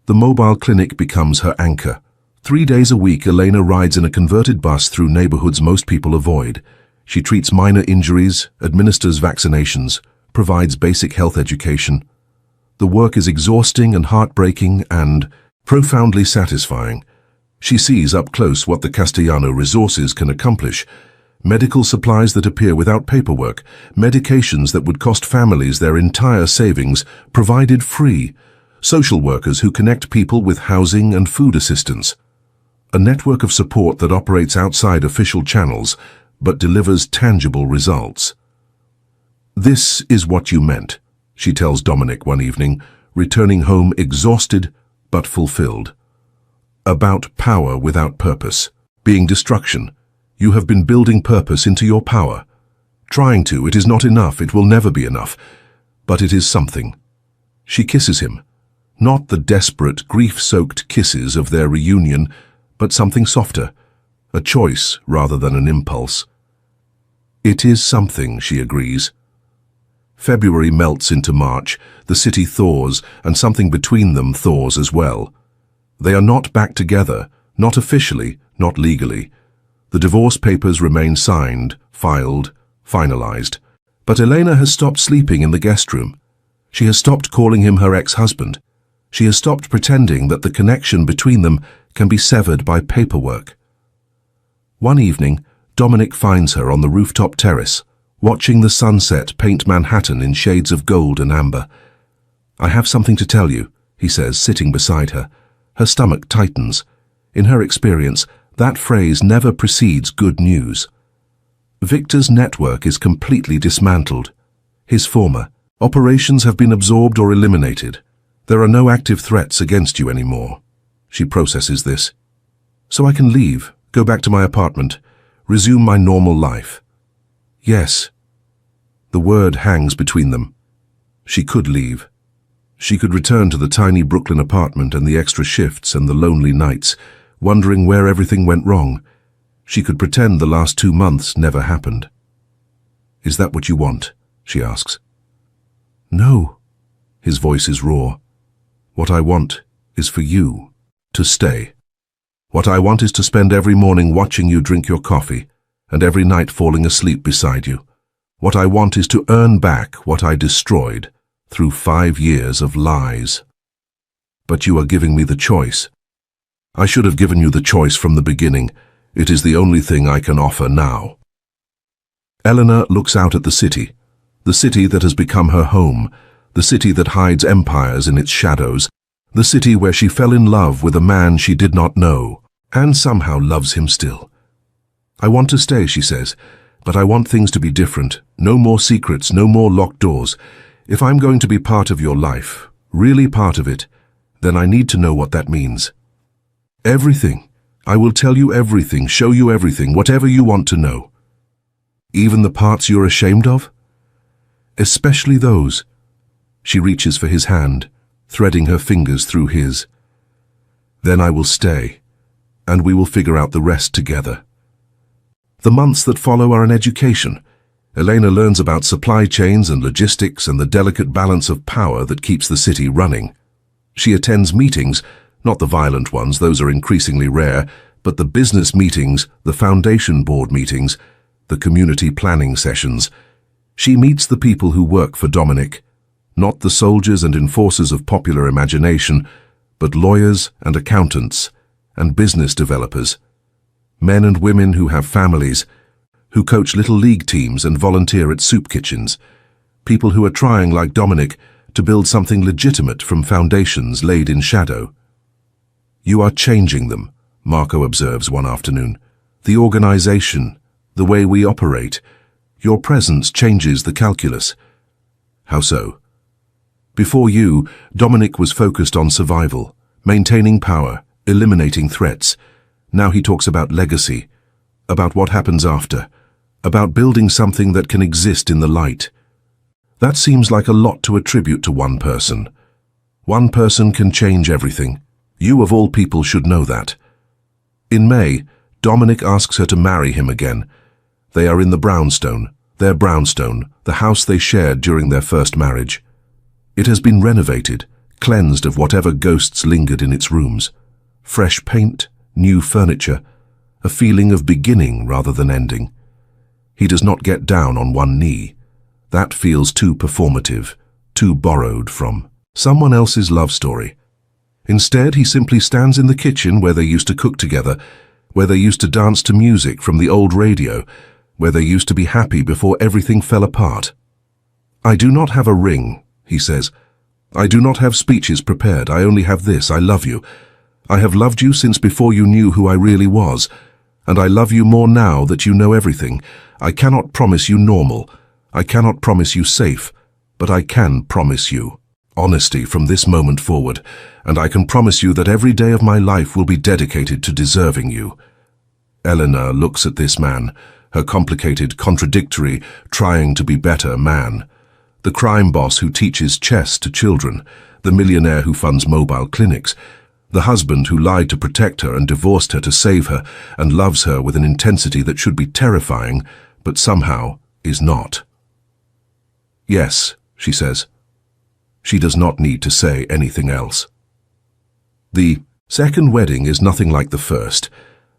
The mobile clinic becomes her anchor. 3 days a week, Elena rides in a converted bus through neighborhoods most people avoid. She treats minor injuries, administers vaccinations, provides basic health education. The work is exhausting and heartbreaking and profoundly satisfying. She sees up close what the Castellano resources can accomplish. Medical supplies that appear without paperwork, medications that would cost families their entire savings, provided free, social workers who connect people with housing and food assistance. A network of support that operates outside official channels, but delivers tangible results. This is what you meant, she tells Dominic one evening, returning home exhausted but fulfilled. About power without purpose, being destruction. You have been building purpose into your power. Trying to, it is not enough, it will never be enough. But it is something. She kisses him. Not the desperate, grief-soaked kisses of their reunion, but something softer, a choice rather than an impulse. It is something, she agrees. February melts into March, the city thaws, and something between them thaws as well. They are not back together, not officially, not legally. The divorce papers remain signed, filed, finalized. But Elena has stopped sleeping in the guest room. She has stopped calling him her ex-husband. She has stopped pretending that the connection between them can be severed by paperwork. One evening, Dominic finds her on the rooftop terrace, watching the sunset paint Manhattan in shades of gold and amber. I have something to tell you, he says, sitting beside her. Her stomach tightens. In her experience, that phrase never precedes good news. Victor's network is completely dismantled. His former operations have been absorbed or eliminated. There are no active threats against you anymore. She processes this. So I can leave, go back to my apartment, resume my normal life. Yes. The word hangs between them. She could leave. She could return to the tiny Brooklyn apartment and the extra shifts and the lonely nights, wondering where everything went wrong. She could pretend the last 2 months never happened. Is that what you want? She asks. No. His voice is raw. What I want is for you to stay. What I want is to spend every morning watching you drink your coffee and every night falling asleep beside you. What I want is to earn back what I destroyed through 5 years of lies. But you are giving me the choice. I should have given you the choice from the beginning. It is the only thing I can offer now. Eleanor looks out at the city that has become her home, the city that hides empires in its shadows, the city where she fell in love with a man she did not know, and somehow loves him still. I want to stay, she says, but I want things to be different. No more secrets, no more locked doors. If I'm going to be part of your life, really part of it, then I need to know what that means. Everything. I will tell you everything, show you everything, whatever you want to know. Even the parts you're ashamed of? Especially those. She reaches for his hand, threading her fingers through his. Then I will stay, and we will figure out the rest together. The months that follow are an education. Elena learns about supply chains and logistics and the delicate balance of power that keeps the city running. She attends meetings, not the violent ones, those are increasingly rare, but the business meetings, the foundation board meetings, the community planning sessions. She meets the people who work for Dominic, not the soldiers and enforcers of popular imagination, but lawyers and accountants and business developers, men and women who have families, who coach little league teams and volunteer at soup kitchens, people who are trying, like Dominic, to build something legitimate from foundations laid in shadow. "You are changing them," Marco observes one afternoon. "The organization, the way we operate. Your presence changes the calculus." "How so?" "Before you, Dominic was focused on survival, maintaining power, eliminating threats. Now he talks about legacy, about what happens after, about building something that can exist in the light. That seems like a lot to attribute to one person. One person can change everything. You of all people should know that." In May, Dominic asks her to marry him again. They are in the brownstone, their brownstone, the house they shared during their first marriage. It has been renovated, cleansed of whatever ghosts lingered in its rooms. Fresh paint, new furniture, a feeling of beginning rather than ending. He does not get down on one knee. That feels too performative, too borrowed from someone else's love story. Instead, he simply stands in the kitchen where they used to cook together, where they used to dance to music from the old radio, where they used to be happy before everything fell apart. "I do not have a ring," he says. "I do not have speeches prepared. I only have this: I love you. I have loved you since before you knew who I really was, and I love you more now that you know everything. I cannot promise you normal. I cannot promise you safe, but I can promise you honesty from this moment forward, and I can promise you that every day of my life will be dedicated to deserving you." Eleanor looks at this man, her complicated, contradictory, trying to be better man. The crime boss who teaches chess to children, the millionaire who funds mobile clinics, the husband who lied to protect her and divorced her to save her and loves her with an intensity that should be terrifying, but somehow is not. "Yes," she says. She does not need to say anything else. The second wedding is nothing like the first.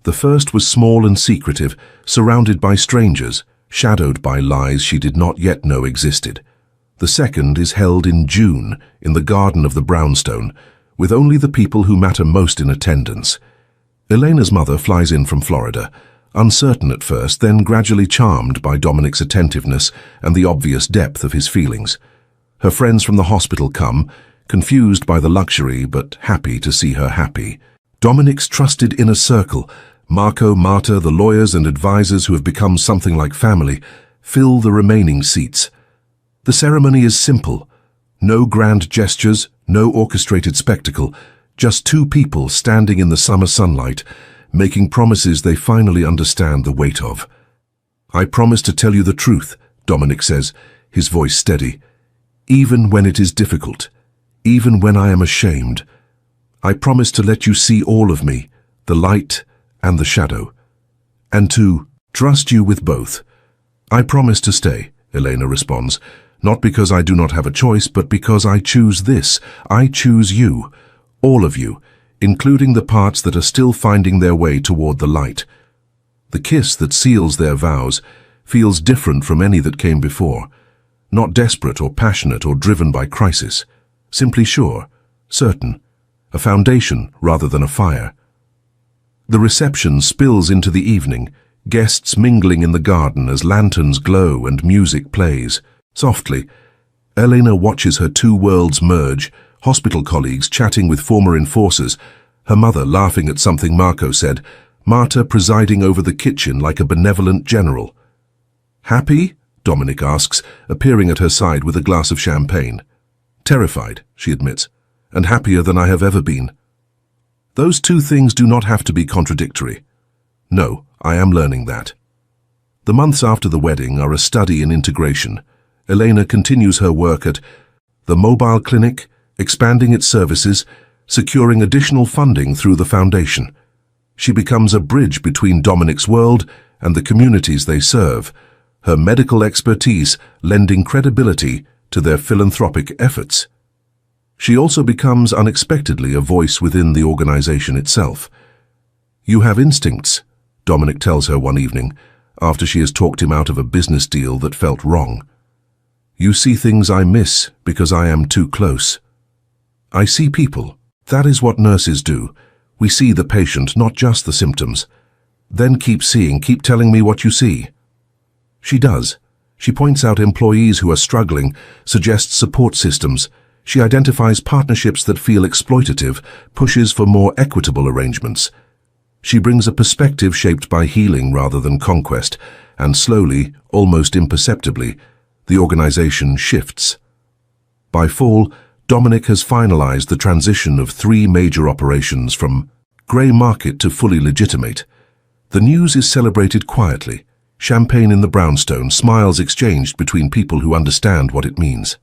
The first was small and secretive, surrounded by strangers, shadowed by lies she did not yet know existed. The second is held in June, in the garden of the brownstone, with only the people who matter most in attendance. Elena's mother flies in from Florida, uncertain at first, then gradually charmed by Dominic's attentiveness and the obvious depth of his feelings. Her friends from the hospital come, confused by the luxury but happy to see her happy. Dominic's trusted inner circle, Marco, Marta, the lawyers and advisors who have become something like family, fill the remaining seats. The ceremony is simple. No grand gestures, no orchestrated spectacle, just two people standing in the summer sunlight, making promises they finally understand the weight of. "I promise to tell you the truth," Dominic says, his voice steady. "Even when it is difficult, even when I am ashamed. I promise to let you see all of me, the light and the shadow, and to trust you with both." "I promise to stay," Elena responds, "not because I do not have a choice, but because I choose this. I choose you, all of you, including the parts that are still finding their way toward the light." The kiss that seals their vows feels different from any that came before. Not desperate or passionate or driven by crisis, simply sure, certain, a foundation rather than a fire. The reception spills into the evening, guests mingling in the garden as lanterns glow and music plays. Softly, Elena watches her two worlds merge, hospital colleagues chatting with former enforcers, her mother laughing at something Marco said, Marta presiding over the kitchen like a benevolent general. "Happy?" Dominic asks, appearing at her side with a glass of champagne. "Terrified," she admits, "and happier than I have ever been." Those two things do not have to be contradictory. No, I am learning that. The months after the wedding are a study in integration. Elena continues her work at the mobile clinic, expanding its services, securing additional funding through the foundation. She becomes a bridge between Dominic's world and the communities they serve, her medical expertise lending credibility to their philanthropic efforts. She also becomes unexpectedly a voice within the organization itself. "You have instincts," Dominic tells her one evening, after she has talked him out of a business deal that felt wrong. "You see things I miss because I am too close." "I see people. That is what nurses do. We see the patient, not just the symptoms. Then keep seeing, keep telling me what you see." She does. She points out employees who are struggling, suggests support systems, She identifies partnerships that feel exploitative, pushes for more equitable arrangements. She brings a perspective shaped by healing rather than conquest, and slowly, almost imperceptibly, the organization shifts. By fall, Dominic has finalized the transition of 3 major operations from grey market to fully legitimate. The news is celebrated quietly, champagne in the brownstone, smiles exchanged between people who understand what it means.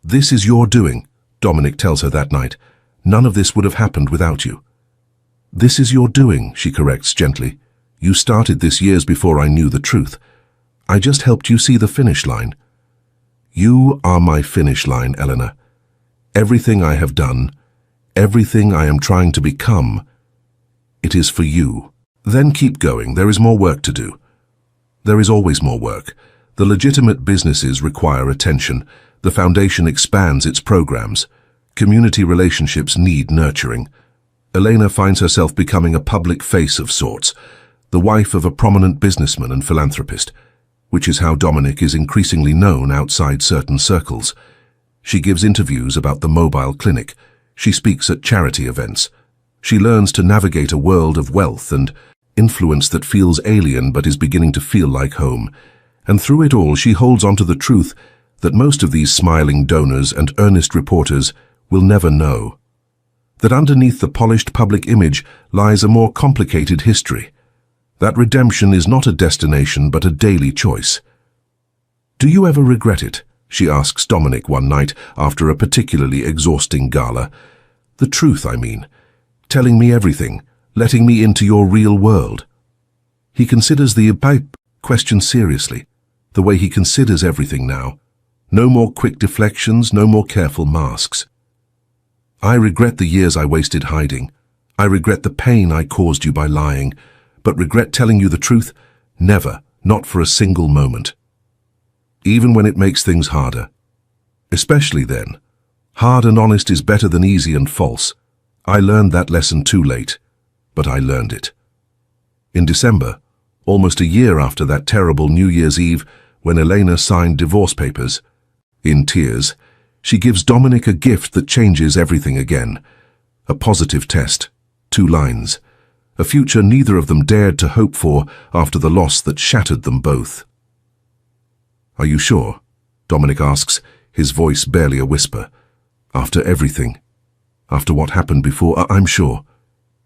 "This is your doing," Dominic tells her that night. "None of this would have happened without you." "This is your doing," she corrects gently. "You started this years before I knew the truth. I just helped you see the finish line." "You are my finish line, Eleanor. Everything I have done, everything I am trying to become, it is for you." "Then keep going. There is more work to do." There is always more work. The legitimate businesses require attention. The foundation expands its programs. Community relationships need nurturing. Elena finds herself becoming a public face of sorts, the wife of a prominent businessman and philanthropist, which is how Dominic is increasingly known outside certain circles. She gives interviews about the mobile clinic. She speaks at charity events. She learns to navigate a world of wealth and influence that feels alien but is beginning to feel like home. And through it all, she holds on to the truth that most of these smiling donors and earnest reporters will never know. That underneath the polished public image lies a more complicated history. That redemption is not a destination but a daily choice. "Do you ever regret it?" she asks Dominic one night after a particularly exhausting gala. "The truth, I mean. Telling me everything, letting me into your real world." He considers the question seriously, the way he considers everything now. No more quick deflections, no more careful masks. "I regret the years I wasted hiding. I regret the pain I caused you by lying. But regret telling you the truth? Never, not for a single moment. Even when it makes things harder. Especially then. Hard and honest is better than easy and false. I learned that lesson too late, but I learned it." In December, almost a year after that terrible New Year's Eve, when Elena signed divorce papers, in tears, she gives Dominic a gift that changes everything again. A positive test, 2 lines. A future neither of them dared to hope for after the loss that shattered them both. "Are you sure?" Dominic asks, his voice barely a whisper. "After everything? After what happened before? I'm sure."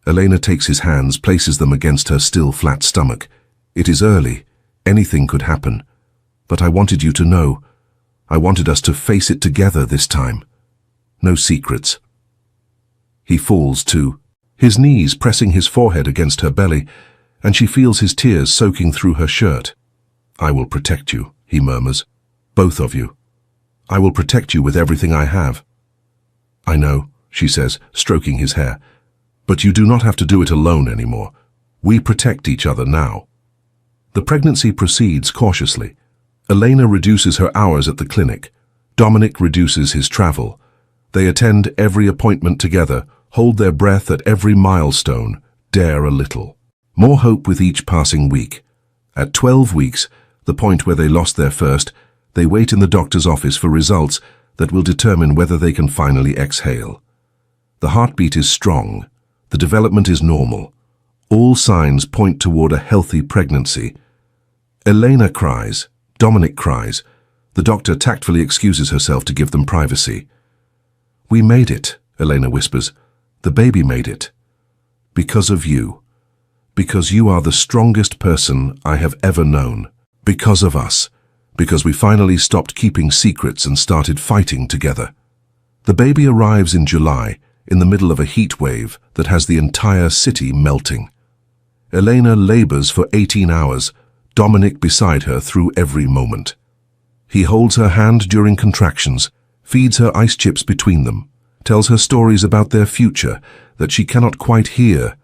Elena takes his hands, places them against her still flat stomach. "It is early. Anything could happen. But I wanted you to know. I wanted us to face it together this time. No secrets." He falls to his knees, pressing his forehead against her belly, and she feels his tears soaking through her shirt. "I will protect you," he murmurs. "Both of you. I will protect you with everything I have." "I know," she says, stroking his hair. "But you do not have to do it alone anymore. We protect each other now." The pregnancy proceeds cautiously. Elena reduces her hours at the clinic. Dominic reduces his travel. They attend every appointment together, hold their breath at every milestone, dare a little. More hope with each passing week. At 12 weeks, the point where they lost their first, they wait in the doctor's office for results that will determine whether they can finally exhale. The heartbeat is strong. The development is normal. All signs point toward a healthy pregnancy. Elena cries. Dominic cries. The doctor tactfully excuses herself to give them privacy. "We made it," Elena whispers. "The baby made it. Because of you. Because you are the strongest person I have ever known. Because of us. Because we finally stopped keeping secrets and started fighting together." The baby arrives in July, in the middle of a heat wave that has the entire city melting. Elena labors for 18 hours, Dominic beside her through every moment. He holds her hand during contractions, feeds her ice chips between them, tells her stories about their future that she cannot quite hear,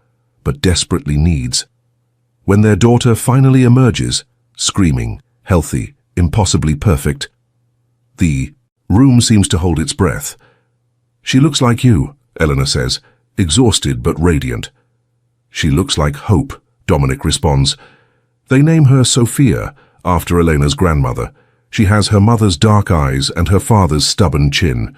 but desperately needs. When their daughter finally emerges, screaming, healthy, impossibly perfect, the room seems to hold its breath. "She looks like you," Eleanor says, exhausted but radiant. "She looks like hope," Dominic responds. They name her Sophia, after Elena's grandmother. She has her mother's dark eyes and her father's stubborn chin.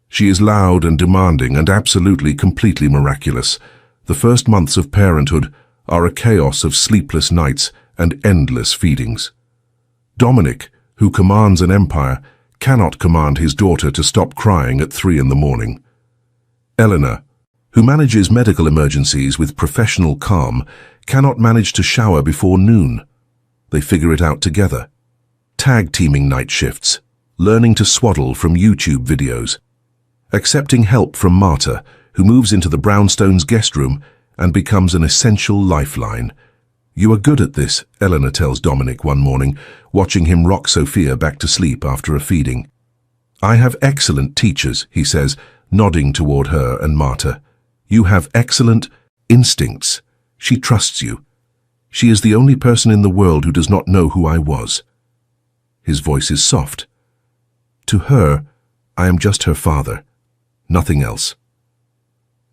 She is loud and demanding and absolutely, completely miraculous. The first months of parenthood are a chaos of sleepless nights and endless feedings. Dominic, who commands an empire, cannot command his daughter to stop crying at 3 in the morning. Eleanor, who manages medical emergencies with professional calm, cannot manage to shower before noon. They figure it out together. Tag-teaming night shifts, learning to swaddle from YouTube videos, accepting help from Marta, who moves into the brownstones' guest room and becomes an essential lifeline. "You are good at this," Eleanor tells Dominic one morning, watching him rock Sophia back to sleep after a feeding. "I have excellent teachers," he says, nodding toward her and Marta. "You have excellent instincts. She trusts you. She is the only person in the world who does not know who I was." His voice is soft. "To her, I am just her father. Nothing else."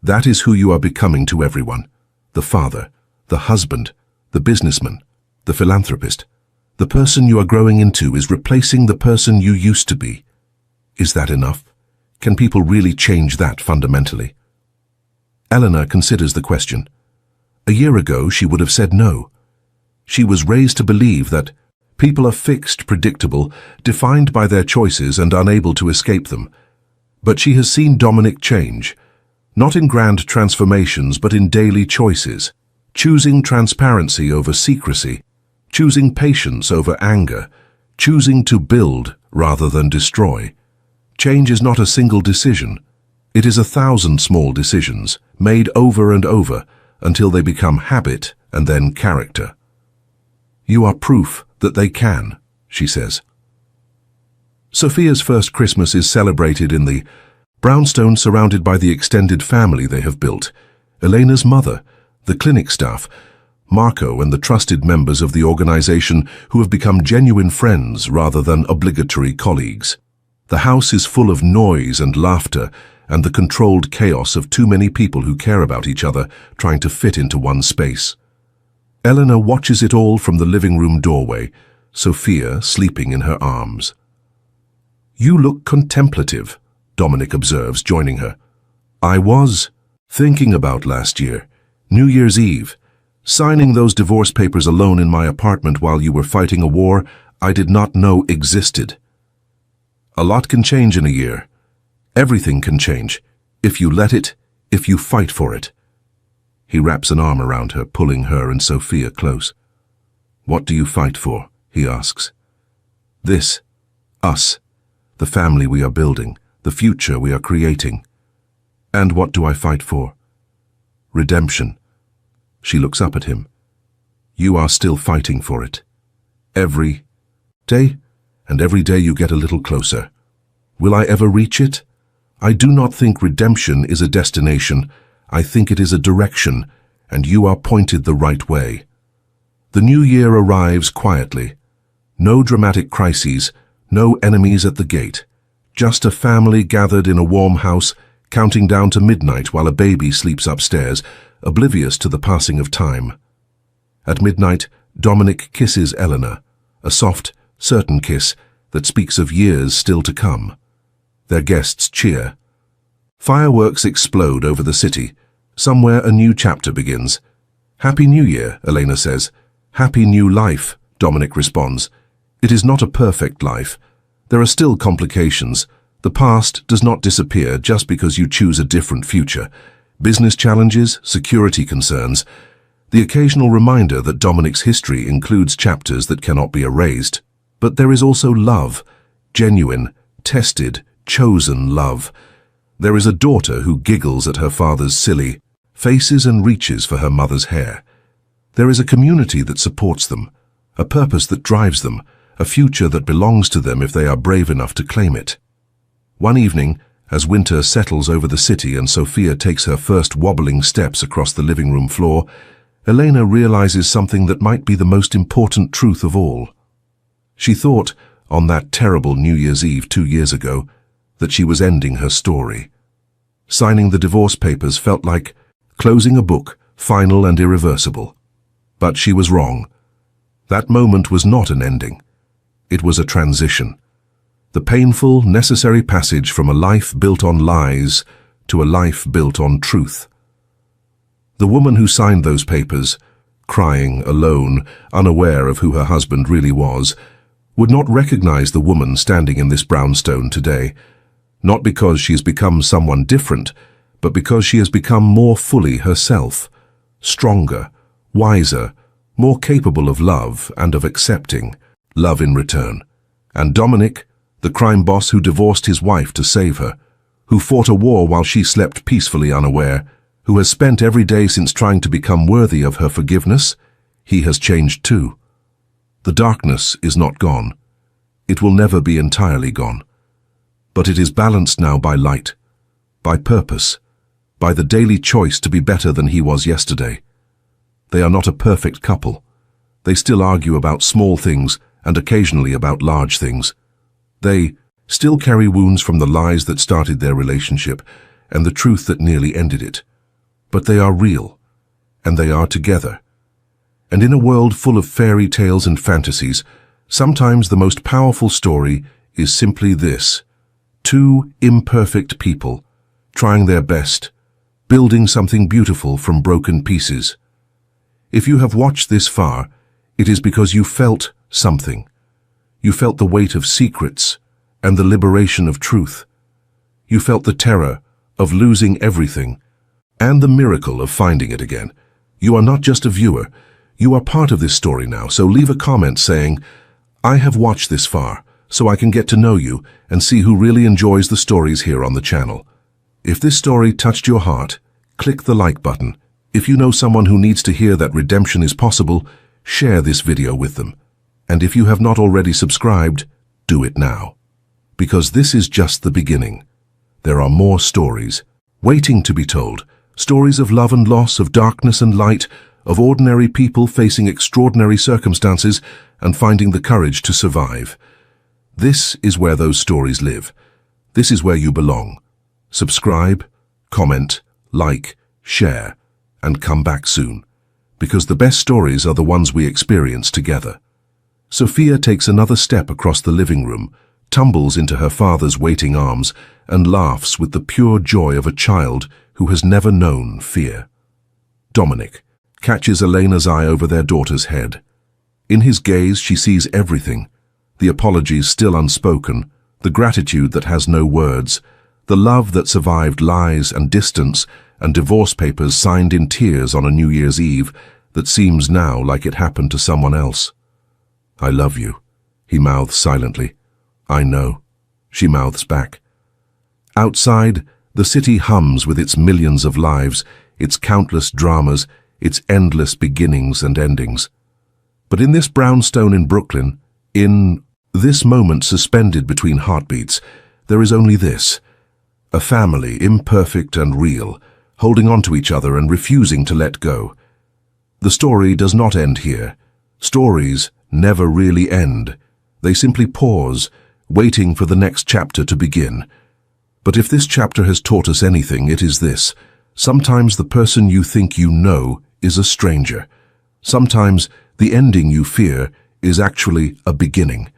That is who you are becoming to everyone. The father, the husband, the businessman, the philanthropist. The person you are growing into is replacing the person you used to be. Is that enough? Can people really change that fundamentally? Eleanor considers the question. A year ago, she would have said no. She was raised to believe that people are fixed, predictable, defined by their choices and unable to escape them. But she has seen Dominic change, not in grand transformations, but in daily choices, choosing transparency over secrecy, choosing patience over anger, choosing to build rather than destroy. Change is not a single decision. It is 1,000 small decisions, made over and over, until they become habit and then character. "You are proof that they can," she says. Sophia's first Christmas is celebrated in the brownstone surrounded by the extended family they have built, Elena's mother, the clinic staff, Marco and the trusted members of the organization who have become genuine friends rather than obligatory colleagues. The house is full of noise and laughter and the controlled chaos of too many people who care about each other trying to fit into one space. Eleanor watches it all from the living room doorway, Sophia sleeping in her arms. "You look contemplative," Dominic observes, joining her. "I was thinking about last year, New Year's Eve, signing those divorce papers alone in my apartment while you were fighting a war I did not know existed." A lot can change in a year. Everything can change, if you let it, if you fight for it. He wraps an arm around her, pulling her and Sophia close. "What do you fight for?" he asks. "This, us, the family we are building, the future we are creating." "And what do I fight for?" "Redemption." She looks up at him. "You are still fighting for it. Every day, and every day you get a little closer. Will I ever reach it? I do not think redemption is a destination. I think it is a direction, and you are pointed the right way." The new year arrives quietly. No dramatic crises, no enemies at the gate. Just a family gathered in a warm house, counting down to midnight while a baby sleeps upstairs, oblivious to the passing of time. At midnight, Dominic kisses Eleanor, a soft, certain kiss that speaks of years still to come. Their guests cheer. Fireworks explode over the city. Somewhere a new chapter begins. "Happy New Year," Elena says. "Happy new life," Dominic responds. "It is not a perfect life. There are still complications. The past does not disappear just because you choose a different future. Business challenges, security concerns. The occasional reminder that Dominic's history includes chapters that cannot be erased. But there is also love, genuine, tested, chosen love. There is a daughter who giggles at her father's silly faces and reaches for her mother's hair. There is a community that supports them, a purpose that drives them, a future that belongs to them if they are brave enough to claim it. One evening, as winter settles over the city and Sophia takes her first wobbling steps across the living room floor, Elena realizes something that might be the most important truth of all. She thought, on that terrible New Year's Eve 2 years ago, that she was ending her story. Signing the divorce papers felt like closing a book, final and irreversible. But she was wrong. That moment was not an ending. It was a transition. the painful, necessary passage from a life built on lies to a life built on truth. The woman who signed those papers, crying, alone, unaware of who her husband really was, would not recognize the woman standing in this brownstone today, not because she has become someone different, but because she has become more fully herself, stronger, wiser, more capable of love and of accepting love in return. And Dominic, the crime boss who divorced his wife to save her, who fought a war while she slept peacefully unaware, who has spent every day since trying to become worthy of her forgiveness, he has changed too. The darkness is not gone. It will never be entirely gone. But it is balanced now by light, by purpose, by the daily choice to be better than he was yesterday. They are not a perfect couple. They still argue about small things and occasionally about large things. They still carry wounds from the lies that started their relationship and the truth that nearly ended it. But they are real, and they are together. And in a world full of fairy tales and fantasies, sometimes the most powerful story is simply this: two imperfect people trying their best, building something beautiful from broken pieces. If you have watched this far, it is because you felt something. You felt the weight of secrets and the liberation of truth. You felt the terror of losing everything and the miracle of finding it again. You are not just a viewer. You are part of this story now, so leave a comment saying, "I have watched this far, so I can get to know you and see who really enjoys the stories here on the channel." If this story touched your heart, click the like button. If you know someone who needs to hear that redemption is possible, share this video with them. And if you have not already subscribed, do it now. Because this is just the beginning. There are more stories waiting to be told. Stories of love and loss, of darkness and light, of ordinary people facing extraordinary circumstances and finding the courage to survive. This is where those stories live. This is where you belong. Subscribe, comment, like, share, and come back soon. Because the best stories are the ones we experience together. Sophia takes another step across the living room, tumbles into her father's waiting arms, and laughs with the pure joy of a child who has never known fear. Dominic catches Elena's eye over their daughter's head. In his gaze she sees everything, the apologies still unspoken, the gratitude that has no words, the love that survived lies and distance and divorce papers signed in tears on a New Year's Eve that seems now like it happened to someone else. "I love you," he mouths silently. "I know," she mouths back. Outside, the city hums with its millions of lives, its countless dramas, its endless beginnings and endings. But in this brownstone in Brooklyn, in this moment suspended between heartbeats, there is only this: a family, imperfect and real, holding on to each other and refusing to let go. The story does not end here. Stories never really end. They simply pause, waiting for the next chapter to begin. But if this chapter has taught us anything, it is this: sometimes the person you think you know is a stranger. Sometimes the ending you fear is actually a beginning.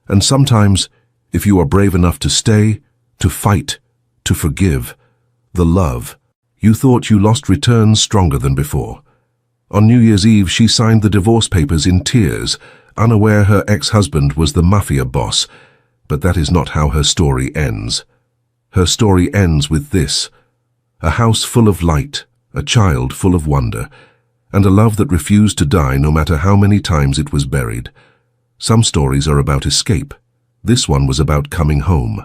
And sometimes, if you are brave enough to stay, to fight, to forgive, the love you thought you lost returns stronger than before. On New Year's Eve, she signed the divorce papers in tears, unaware her ex-husband was the Mafia boss. But that is not how her story ends. Her story ends with this: a house full of light, a child full of wonder, and a love that refused to die no matter how many times it was buried. Some stories are about escape. This one was about coming home.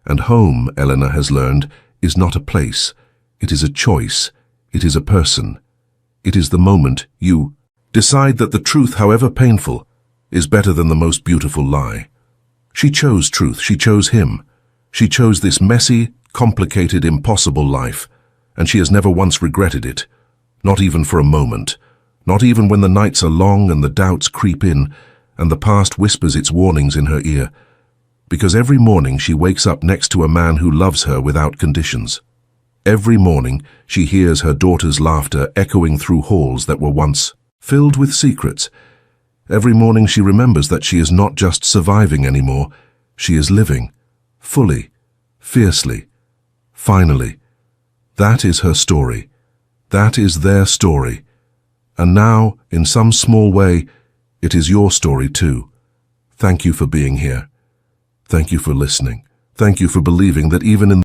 And home, Elena has learned, is not a place. It is a choice. It is a person. It is the moment you decide that the truth, however painful, is better than the most beautiful lie. She chose truth. She chose him. She chose this messy, complicated, impossible life, and she has never once regretted it. Not even for a moment. Not even when the nights are long and the doubts creep in, and the past whispers its warnings in her ear. Because every morning she wakes up next to a man who loves her without conditions. Every morning she hears her daughter's laughter echoing through halls that were once filled with secrets. Every morning she remembers that she is not just surviving anymore. She is living, fully, fiercely, finally. That is her story. That is their story. And now, in some small way, it is your story too. Thank you for being here. Thank you for listening. Thank you for believing that even in